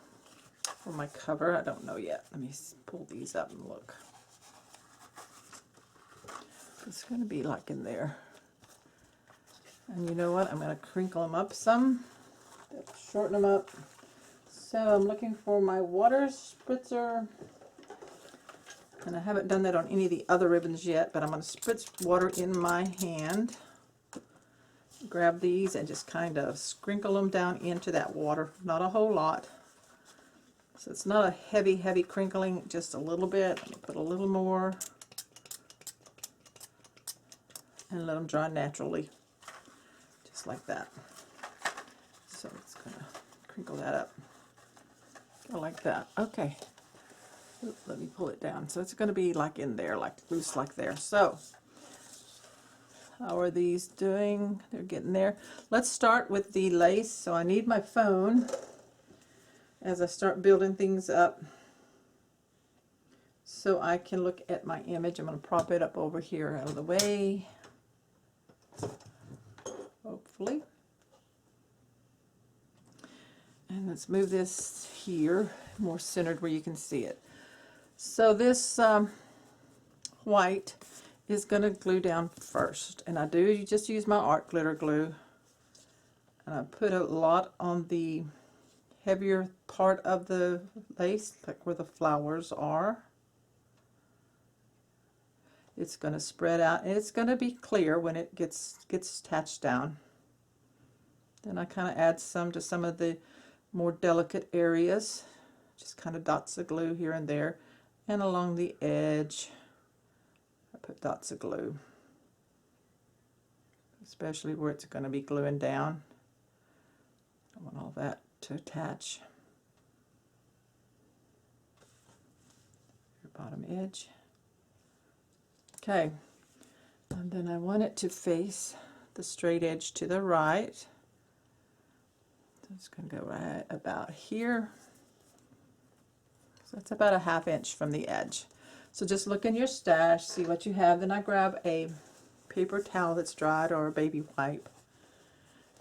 for my cover. I don't know yet. Let me pull these up and look. It's going to be like in there. And you know what? I'm going to crinkle them up some. shorten them up. So I'm looking for my water spritzer. And I haven't done that on any of the other ribbons yet, but I'm going to spritz water in my hand. Grab these and just kind of sprinkle them down into that water. Not a whole lot. So it's not a heavy, heavy crinkling, just a little bit. Let me put a little more. And let them dry naturally. Just like that. So it's going to crinkle that up. Go like that. Okay. Oop, let me pull it down. So it's going to be like in there, like loose like there. So how are these doing? They're getting there. Let's start with the lace. So I need my phone as I start building things up so I can look at my image. I'm going to prop it up over here out of the way. Hopefully. And let's move this here, more centered where you can see it. So this white is going to glue down first. And I do just use my art glitter glue. And I put a lot on the heavier part of the lace, like where the flowers are. It's going to spread out, and it's going to be clear when it gets attached down. Then I kind of add some to some of the more delicate areas, just kind of dots of glue here and there, and along the edge I put dots of glue, especially where it's going to be gluing down. I want all that to attach. Your bottom edge. Okay, and then I want it to face the straight edge to the right. So it's going to go right about here. So that's about a 1/2 inch from the edge. So just look in your stash, see what you have. Then I grab a paper towel that's dried or a baby wipe,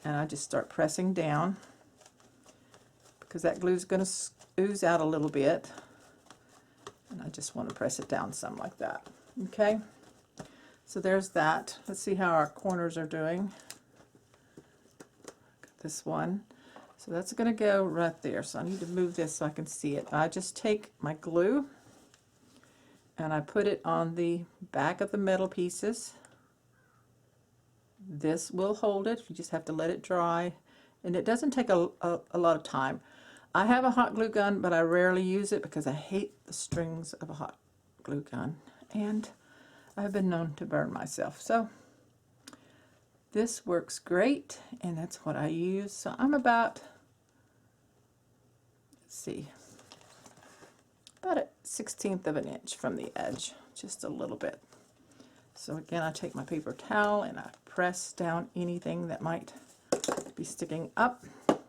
and I just start pressing down because that glue is going to ooze out a little bit, and I just want to press it down some like that. Okay, so there's that. Let's see how our corners are doing. Got this one. So that's going to go right there. So I need to move this so I can see it. I just take my glue and I put it on the back of the metal pieces. This will hold it. You just have to let it dry. And it doesn't take a lot of time. I have a hot glue gun, but I rarely use it because I hate the strings of a hot glue gun. And I've been known to burn myself. So this works great, and that's what I use. So I'm about, let's see, about a 1/16 of an inch from the edge, just a little bit. So again, I take my paper towel and I press down anything that might be sticking up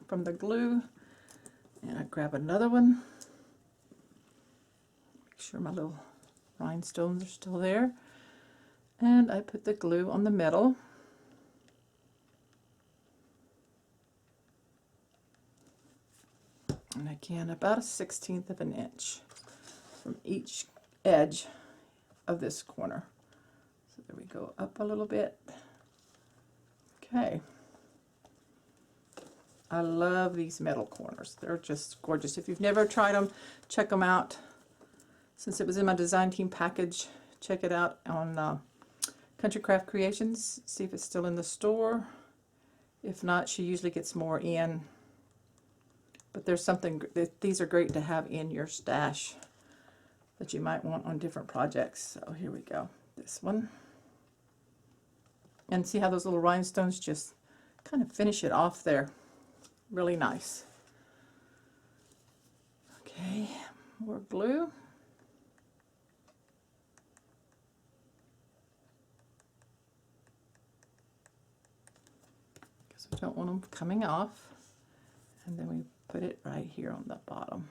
from the glue, and I grab another one. Make sure my little rhinestones are still there, and I put the glue on the metal. And again, about a 1/16 of an inch from each edge of this corner. So there we go, up a little bit. Okay. I love these metal corners. They're just gorgeous. If you've never tried them, check them out. Since it was in my design team package, check it out on Country Craft Creations. See if it's still in the store. If not, she usually gets more in. But there's something, these are great to have in your stash that you might want on different projects. So here we go, this one. And see how those little rhinestones just kind of finish it off there. Really nice. Okay, more glue. Because we don't want them coming off. And then we put it right here on the bottom.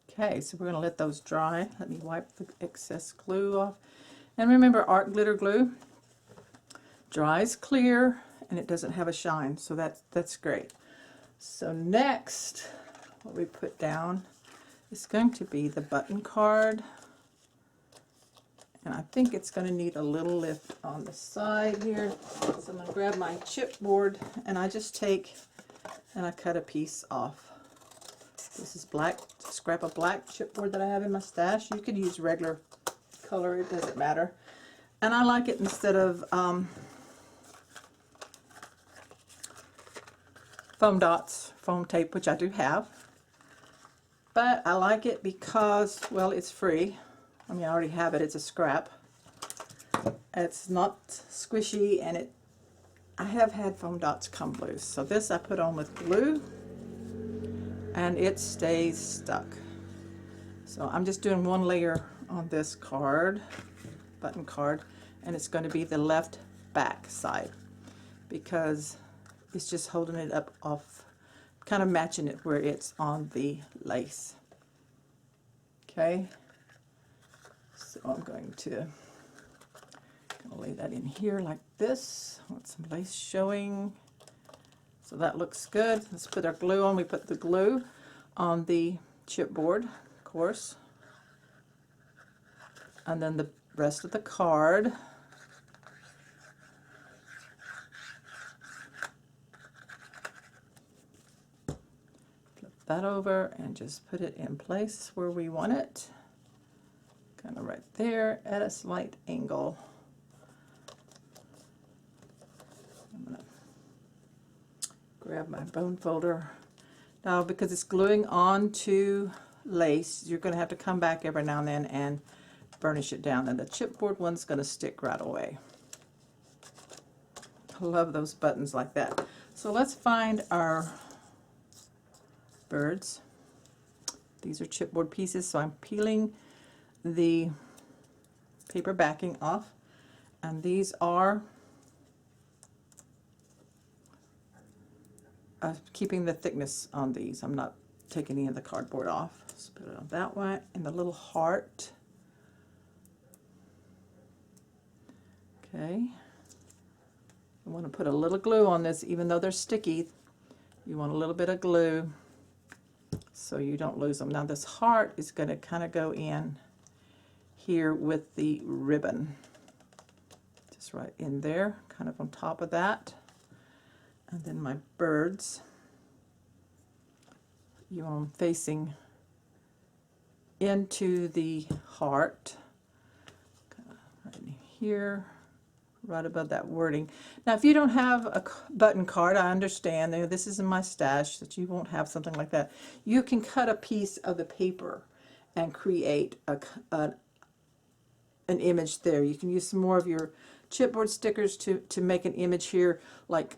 Okay, so we're going to let those dry. Let me wipe the excess glue off. And remember, art glitter glue dries clear and it doesn't have a shine, so that's great. So next, what we put down is going to be the button card. And I think it's going to need a little lift on the side here. So I'm going to grab my chipboard and I just take and I cut a piece off. This is black, scrap of black chipboard that I have in my stash. You could use regular color, it doesn't matter. And I like it instead of foam dots, foam tape, which I do have. But I like it because, well, it's free. I mean, I already have it, it's a scrap. It's not squishy, and I have had foam dots come loose. So this I put on with glue, and it stays stuck. So I'm just doing one layer on this card, button card, and it's going to be the left back side because it's just holding it up off, kind of matching it where it's on the lace. Okay, so I'm going to lay that in here like this. I want some lace showing. So that looks good. Let's put our glue on. We put the glue on the chipboard, of course. And then the rest of the card. Flip that over and just put it in place where we want it. Kind of right there at a slight angle. I'm going to grab my bone folder. Now, because it's gluing onto lace, you're going to have to come back every now and then and burnish it down. And the chipboard one's going to stick right away. I love those buttons like that. So let's find our birds. These are chipboard pieces, so I'm peeling the paper backing off, and these are keeping the thickness on these. I'm not taking any of the cardboard off. Let's put it on that one, and the little heart. Okay, I want to put a little glue on this, even though they're sticky. You want a little bit of glue so you don't lose them. Now this heart is going to kind of go in here with the ribbon, just right in there, kind of on top of that. And then my birds, you want them facing into the heart, right in here, right above that wording. Now, if you don't have a button card, I understand. This is in my stash that you won't have something like that. You can cut a piece of the paper and create an image there. You can use some more of your chipboard stickers to make an image here, like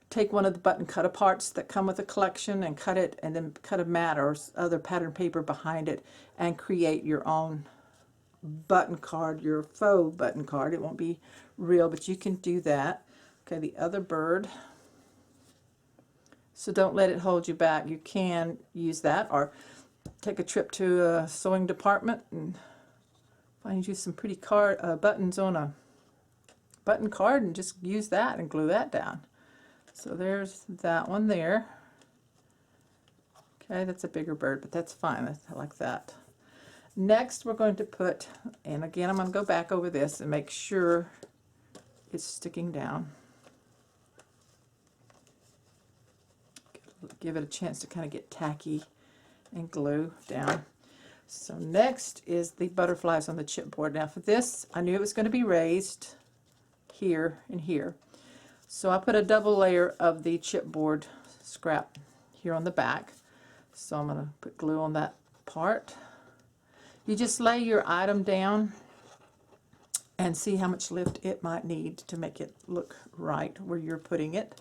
take one of the button cut aparts that come with a collection and cut it, and then cut a mat or other pattern paper behind it and create your own button card, your faux button card. It won't be real, but you can do that. Okay, the other bird. So don't let it hold you back. You can use that, or take a trip to a sewing department and find you some pretty buttons on a button card and just use that and glue that down. So there's that one there. Okay, that's a bigger bird, but that's fine. I like that. Next, we're going to put, and again, I'm going to go back over this and make sure it's sticking down. Give it a chance to kind of get tacky and glue down. So next is the butterflies on the chipboard. Now for this, I knew it was going to be raised here and here. So I put a double layer of the chipboard scrap here on the back. So I'm going to put glue on that part. You just lay your item down and see how much lift it might need to make it look right where you're putting it.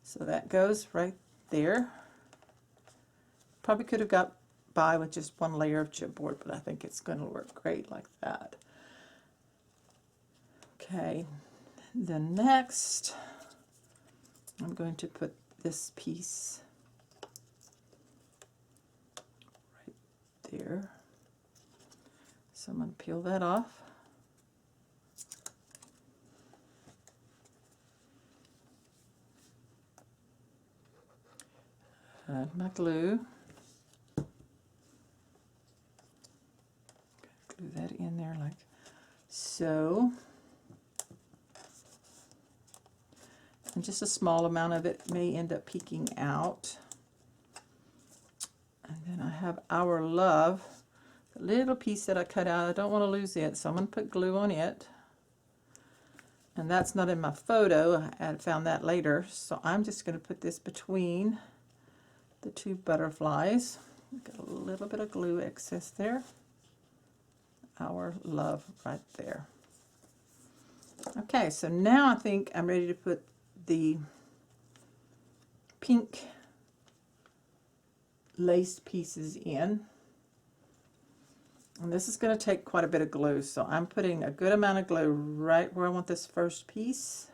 So that goes right there. Probably could have got by with just one layer of chipboard, but I think it's going to work great like that. Okay, then next I'm going to put this piece right there. So I'm going to peel that off. Add my glue. Glue that in there like so. And just a small amount of it may end up peeking out. And then I have Our Love, the little piece that I cut out. I don't want to lose it, so I'm going to put glue on it. And that's not in my photo. I found that later. So I'm just going to put this between the two butterflies. Got a little bit of glue excess there. Our Love right there. Okay, so now I think I'm ready to put the pink lace pieces in. And this is going to take quite a bit of glue, so I'm putting a good amount of glue right where I want this first piece.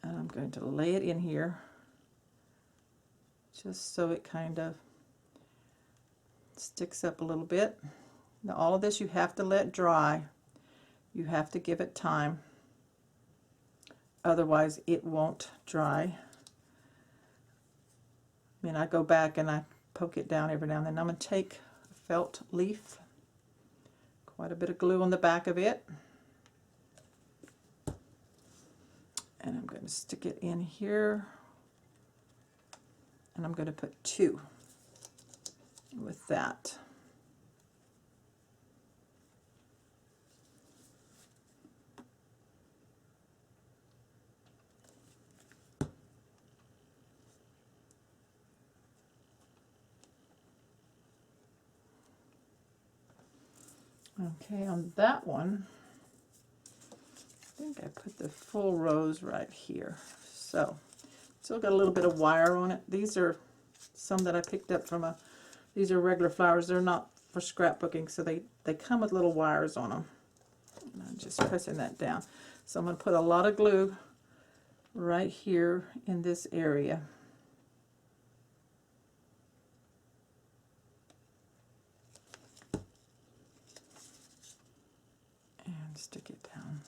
And I'm going to lay it in here just so it kind of sticks up a little bit. Now all of this you have to let dry. You have to give it time. Otherwise it won't dry. I mean, I go back and I poke it down every now and then. I'm going to take a felt leaf, quite a bit of glue on the back of it, and I'm going to stick it in here, and I'm going to put 2 with that. Okay, on that one, I think I put the full rose right here. So, still got a little bit of wire on it. These are some that I picked up from these are regular flowers. They're not for scrapbooking, so they come with little wires on them. And I'm just pressing that down. So I'm going to put a lot of glue right here in this area. Stick it down.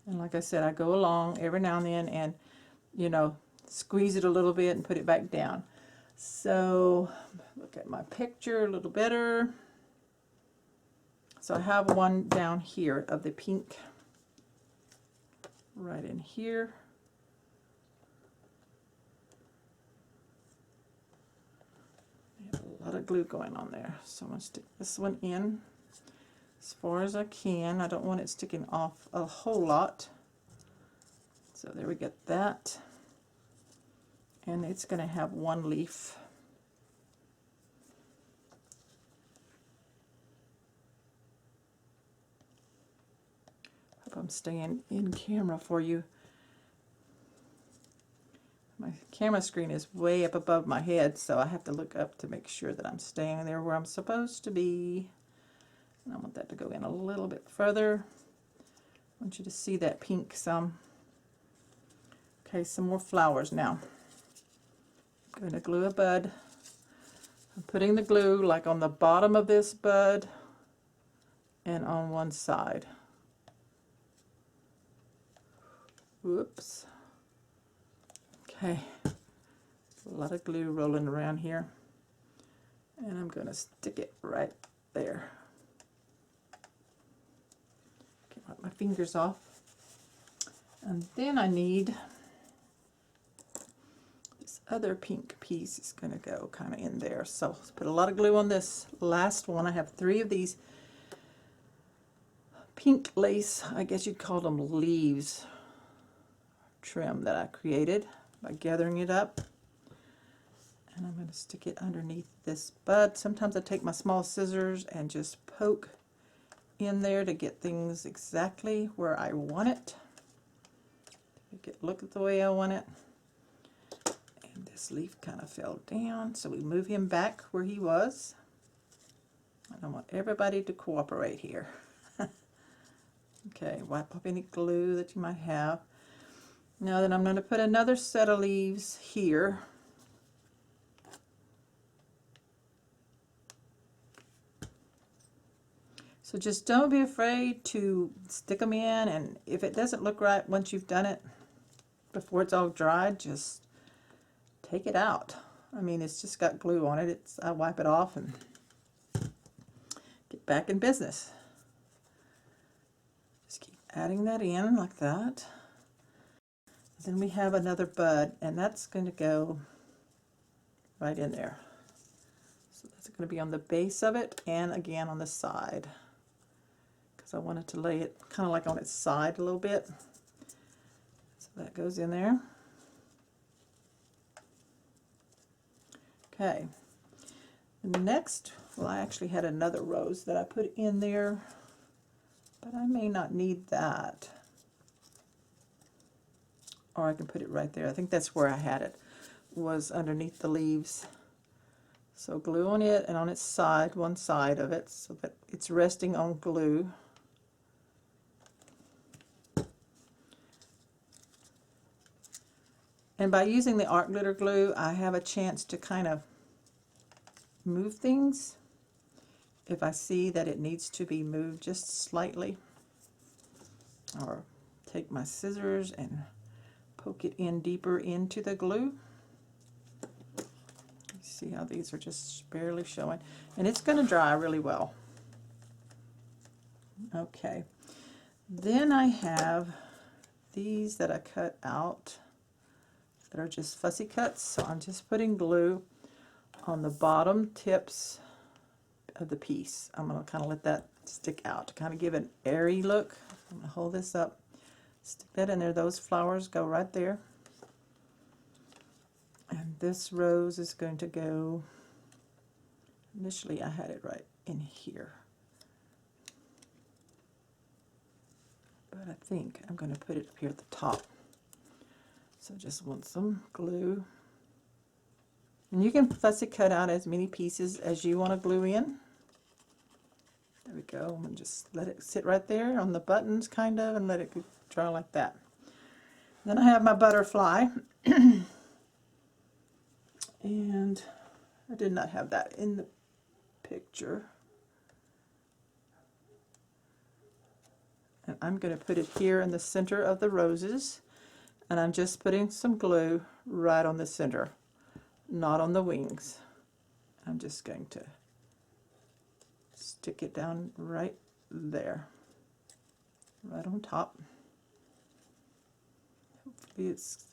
And like I said, I go along every now and then and, you know, squeeze it a little bit and put it back down. So look at my picture a little better. So I have one down here of the pink right in here. I have a lot of glue going on there. So I'm going to stick this one in as far as I can. I don't want it sticking off a whole lot. So there we get that. And it's going to have one leaf. Hope I'm staying in camera for you. My camera screen is way up above my head, so I have to look up to make sure that I'm staying there where I'm supposed to be. And I want that to go in a little bit further. I want you to see that pink some. Okay, some more flowers now. I'm going to glue a bud. I'm putting the glue like on the bottom of this bud and on one side. Whoops. Okay, a lot of glue rolling around here. And I'm going to stick it right there. Wipe my fingers off. And then I need this other pink piece is going to go kind of in there. So let's put a lot of glue on this last one. I have 3 of these pink lace, I guess you'd call them leaves, trim that I created by gathering it up. And I'm going to stick it underneath this bud. Sometimes I take my small scissors and just poke in there to get things exactly where I want it. Make it look the way I want it. And this leaf kind of fell down, so we move him back where he was. I want everybody to cooperate here. Okay, wipe off any glue that you might have. Now then I'm going to put another set of leaves here. So just don't be afraid to stick them in, and if it doesn't look right once you've done it, before it's all dried, just take it out. I mean, it's just got glue on it. I wipe it off and get back in business. Just keep adding that in like that. Then we have another bud, and that's going to go right in there. So that's going to be on the base of it and again on the side, because I wanted to lay it kind of like on its side a little bit. So that goes in there. Okay. And the next, well, I actually had another rose that I put in there, but I may not need that. Or I can put it right there. I think that's where I had it, was underneath the leaves. So glue on it and on its side, one side of it, so that it's resting on glue. And by using the art glitter glue, I have a chance to kind of move things if I see that it needs to be moved just slightly. Or take my scissors and poke it in deeper into the glue. See how these are just barely showing, and it's going to dry really well. Okay, then I have these that I cut out that are just fussy cuts, so I'm just putting glue on the bottom tips of the piece. I'm going to kind of let that stick out to kind of give an airy look. I'm going to hold this up, stick that in there. Those flowers go right there. And this rose is going to go, initially I had it right in here, but I think I'm going to put it up here at the top. So just want some glue. And you can fussy cut out as many pieces as you want to glue in. There we go. And just let it sit right there on the buttons kind of, and let it dry like that. Then I have my butterfly. And I did not have that in the picture. And I'm going to put it here in the center of the roses. And I'm just putting some glue right on the center, not on the wings. I'm just going to stick it down right there, right on top. Hopefully it's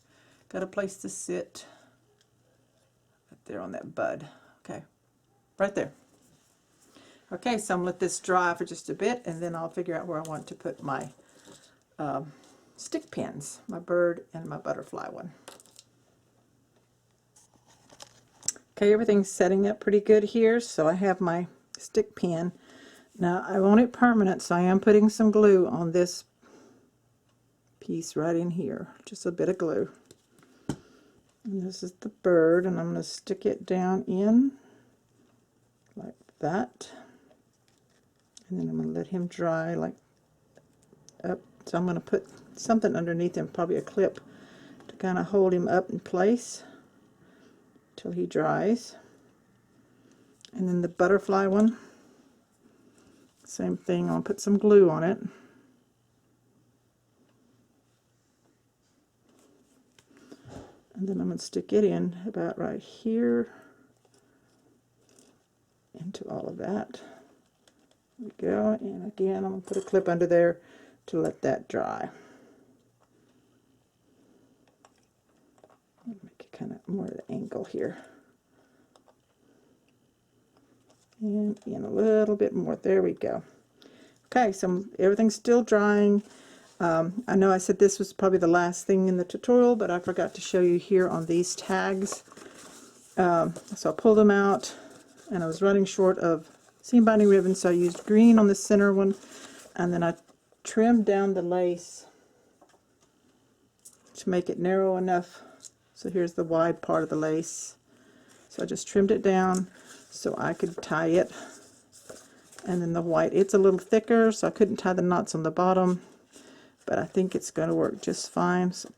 got a place to sit. There on that bud. Okay, right there. Okay, so I'm going to let this dry for just a bit, and then I'll figure out where I want to put my stick pins, my bird and my butterfly one. Okay, everything's setting up pretty good here, so I have my stick pin. Now I want it permanent, so I am putting some glue on this piece right in here, just a bit of glue. And this is the bird, and I'm going to stick it down in like that. And then I'm going to let him dry like up. So I'm going to put something underneath him, probably a clip, to kind of hold him up in place till he dries. And then the butterfly one, same thing. I'll put some glue on it. And then I'm going to stick it in about right here into all of that. There we go. And again, I'm going to put a clip under there to let that dry. Make it kind of more at an angle here. And in a little bit more. There we go. Okay, so everything's still drying. I know I said this was probably the last thing in the tutorial, but I forgot to show you here on these tags. So I pulled them out, and I was running short of seam binding ribbon, so I used green on the center one, and then I trimmed down the lace to make it narrow enough. So here's the wide part of the lace. So I just trimmed it down so I could tie it. And then the white, it's a little thicker, so I couldn't tie the knots on the bottom, but I think it's going to work just fine. So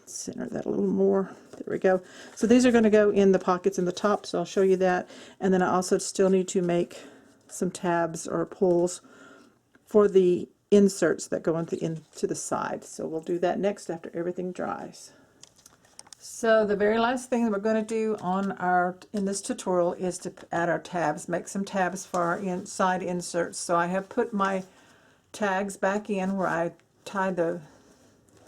center that a little more. There we go. So these are going to go in the pockets in the top, so I'll show you that. And then I also still need to make some tabs or pulls for the inserts that go into the side. So we'll do that next after everything dries. So the very last thing that we're going to do in this tutorial is to add our tabs, make some tabs for our side inserts. So I have put my tags back in where I tie the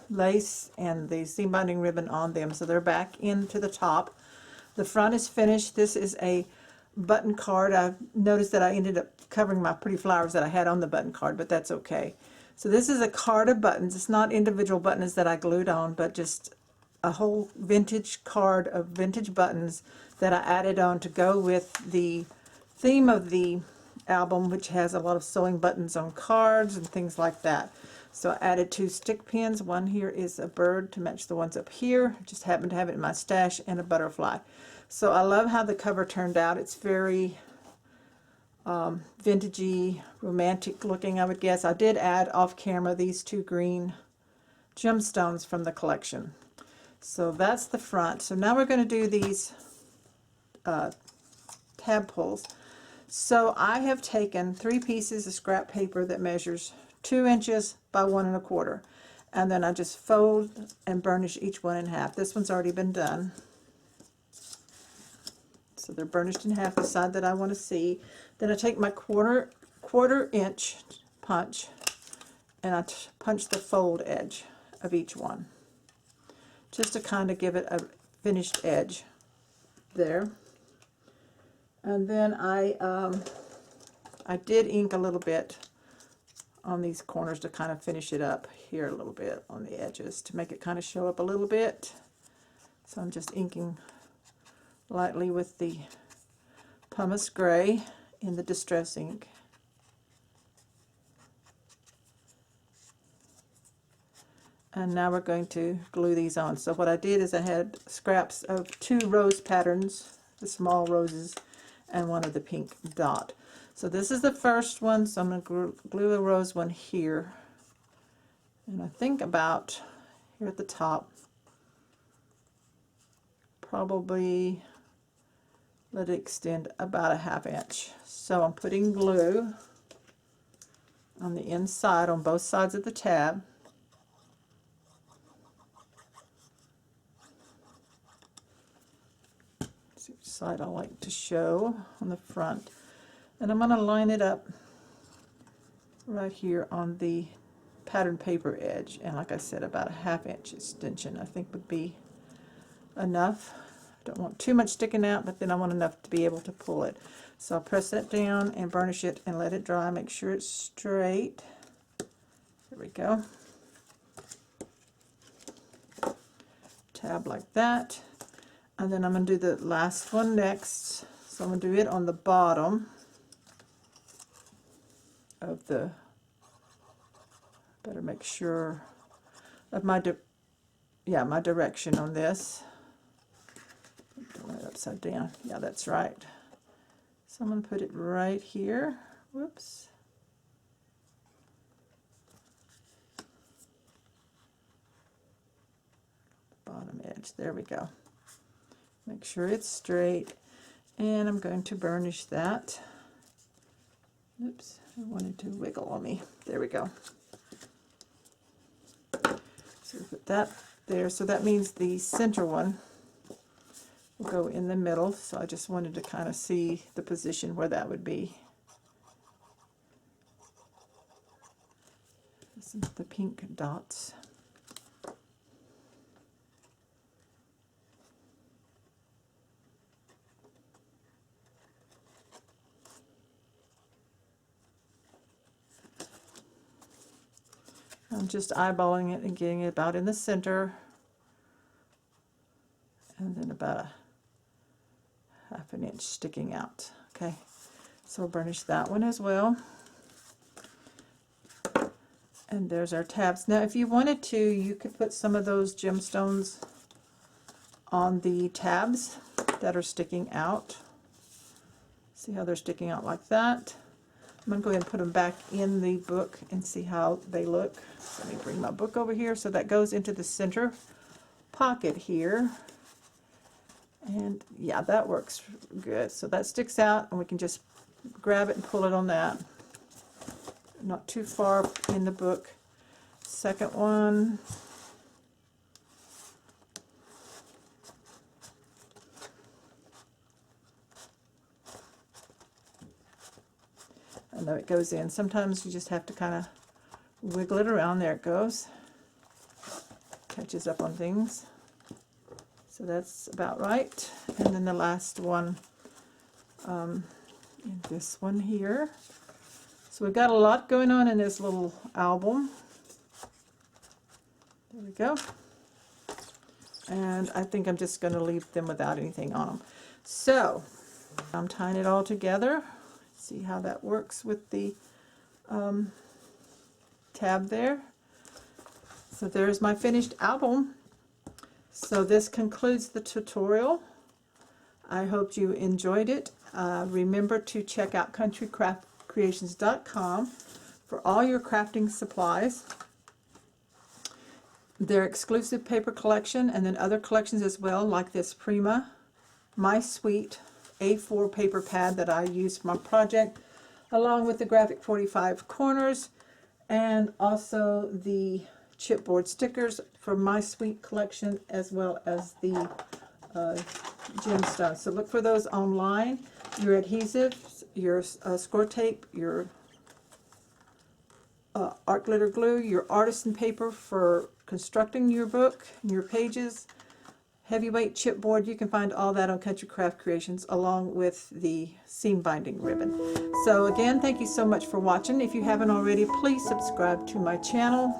lace and the seam binding ribbon on them, so they're back into the top. The front is finished. This is a button card. I noticed that I ended up covering my pretty flowers that I had on the button card, but that's okay. So this is a card of buttons. It's not individual buttons that I glued on, but just a whole vintage card of vintage buttons that I added on to go with the theme of the album, which has a lot of sewing buttons on cards and things like that. So I added 2 stick pins. One here is a bird to match the ones up here. I just happened to have it in my stash, and a butterfly. So I love how the cover turned out. It's very vintagey, romantic looking, I would guess. I did add off camera these 2 green gemstones from the collection. So that's the front. So now we're going to do these tab pulls. So I have taken 3 pieces of scrap paper that measures 2 inches by 1 1/4, and then I just fold and burnish each one in half. This one's already been done. So they're burnished in half, the side that I want to see. Then I take my quarter inch punch, and I punch the fold edge of each one, just to kind of give it a finished edge there. And then I did ink a little bit on these corners to kind of finish it up here a little bit on the edges to make it kind of show up a little bit. So I'm just inking lightly with the pumice gray in the distress ink. And now we're going to glue these on. So what I did is I had scraps of 2 rose patterns, the small roses, and one of the pink dot. So this is the first one, so I'm going to glue a rose one here. And I think about here at the top, probably let it extend about a 1/2 inch. So I'm putting glue on the inside on both sides of the tab. See which side I like to show on the front. And I'm going to line it up right here on the pattern paper edge. And like I said, about a 1/2 inch extension I think would be enough. Don't want too much sticking out, but then I want enough to be able to pull it. So I'll press that down and burnish it and let it dry. Make sure it's straight. There we go. Tab like that. And then I'm going to do the last one next. So I'm going to do it on the bottom of the, better make sure of my, my direction on this. Right upside down. Yeah, that's right. So I'm going to put it right here. Whoops. Bottom edge. There we go. Make sure it's straight. And I'm going to burnish that. Oops, I wanted to wiggle on me. There we go. So put that there. So that means the center one will go in the middle. So I just wanted to kind of see the position where that would be. This is the pink dots. I'm just eyeballing it and getting it about in the center, and then about a 1/2 inch sticking out. Okay, so we'll burnish that one as well. And there's our tabs. Now if you wanted to, you could put some of those gemstones on the tabs that are sticking out. See how they're sticking out like that? I'm going to go ahead and put them back in the book and see how they look. So let me bring my book over here. So that goes into the center pocket here. And yeah, that works good. So that sticks out, and we can just grab it and pull it on that. Not too far in the book. Second one. I know it goes in. Sometimes you just have to kind of Wiggle it around. There it goes. Catches up on things. So that's about right. And then the last one, this one here. So we've got a lot going on in this little album. There we go. And I think I'm just going to leave them without anything on them. So I'm tying it all together. See how that works with the tab there. So there's my finished album. So this concludes the tutorial. I hope you enjoyed it. Remember to check out countrycraftcreations.com for all your crafting supplies. Their exclusive paper collection, and then other collections as well, like this Prima My Sweet A4 paper pad that I used for my project, along with the Graphic 45 corners, and also the chipboard stickers from My Sweet collection, as well as the gemstones. So look for those online. Your adhesives, your score tape, your art glitter glue, your artisan paper for constructing your book, your pages, heavyweight chipboard. You can find all that on Country Craft Creations, along with the seam binding ribbon. So again, thank you so much for watching. If you haven't already, please subscribe to my channel.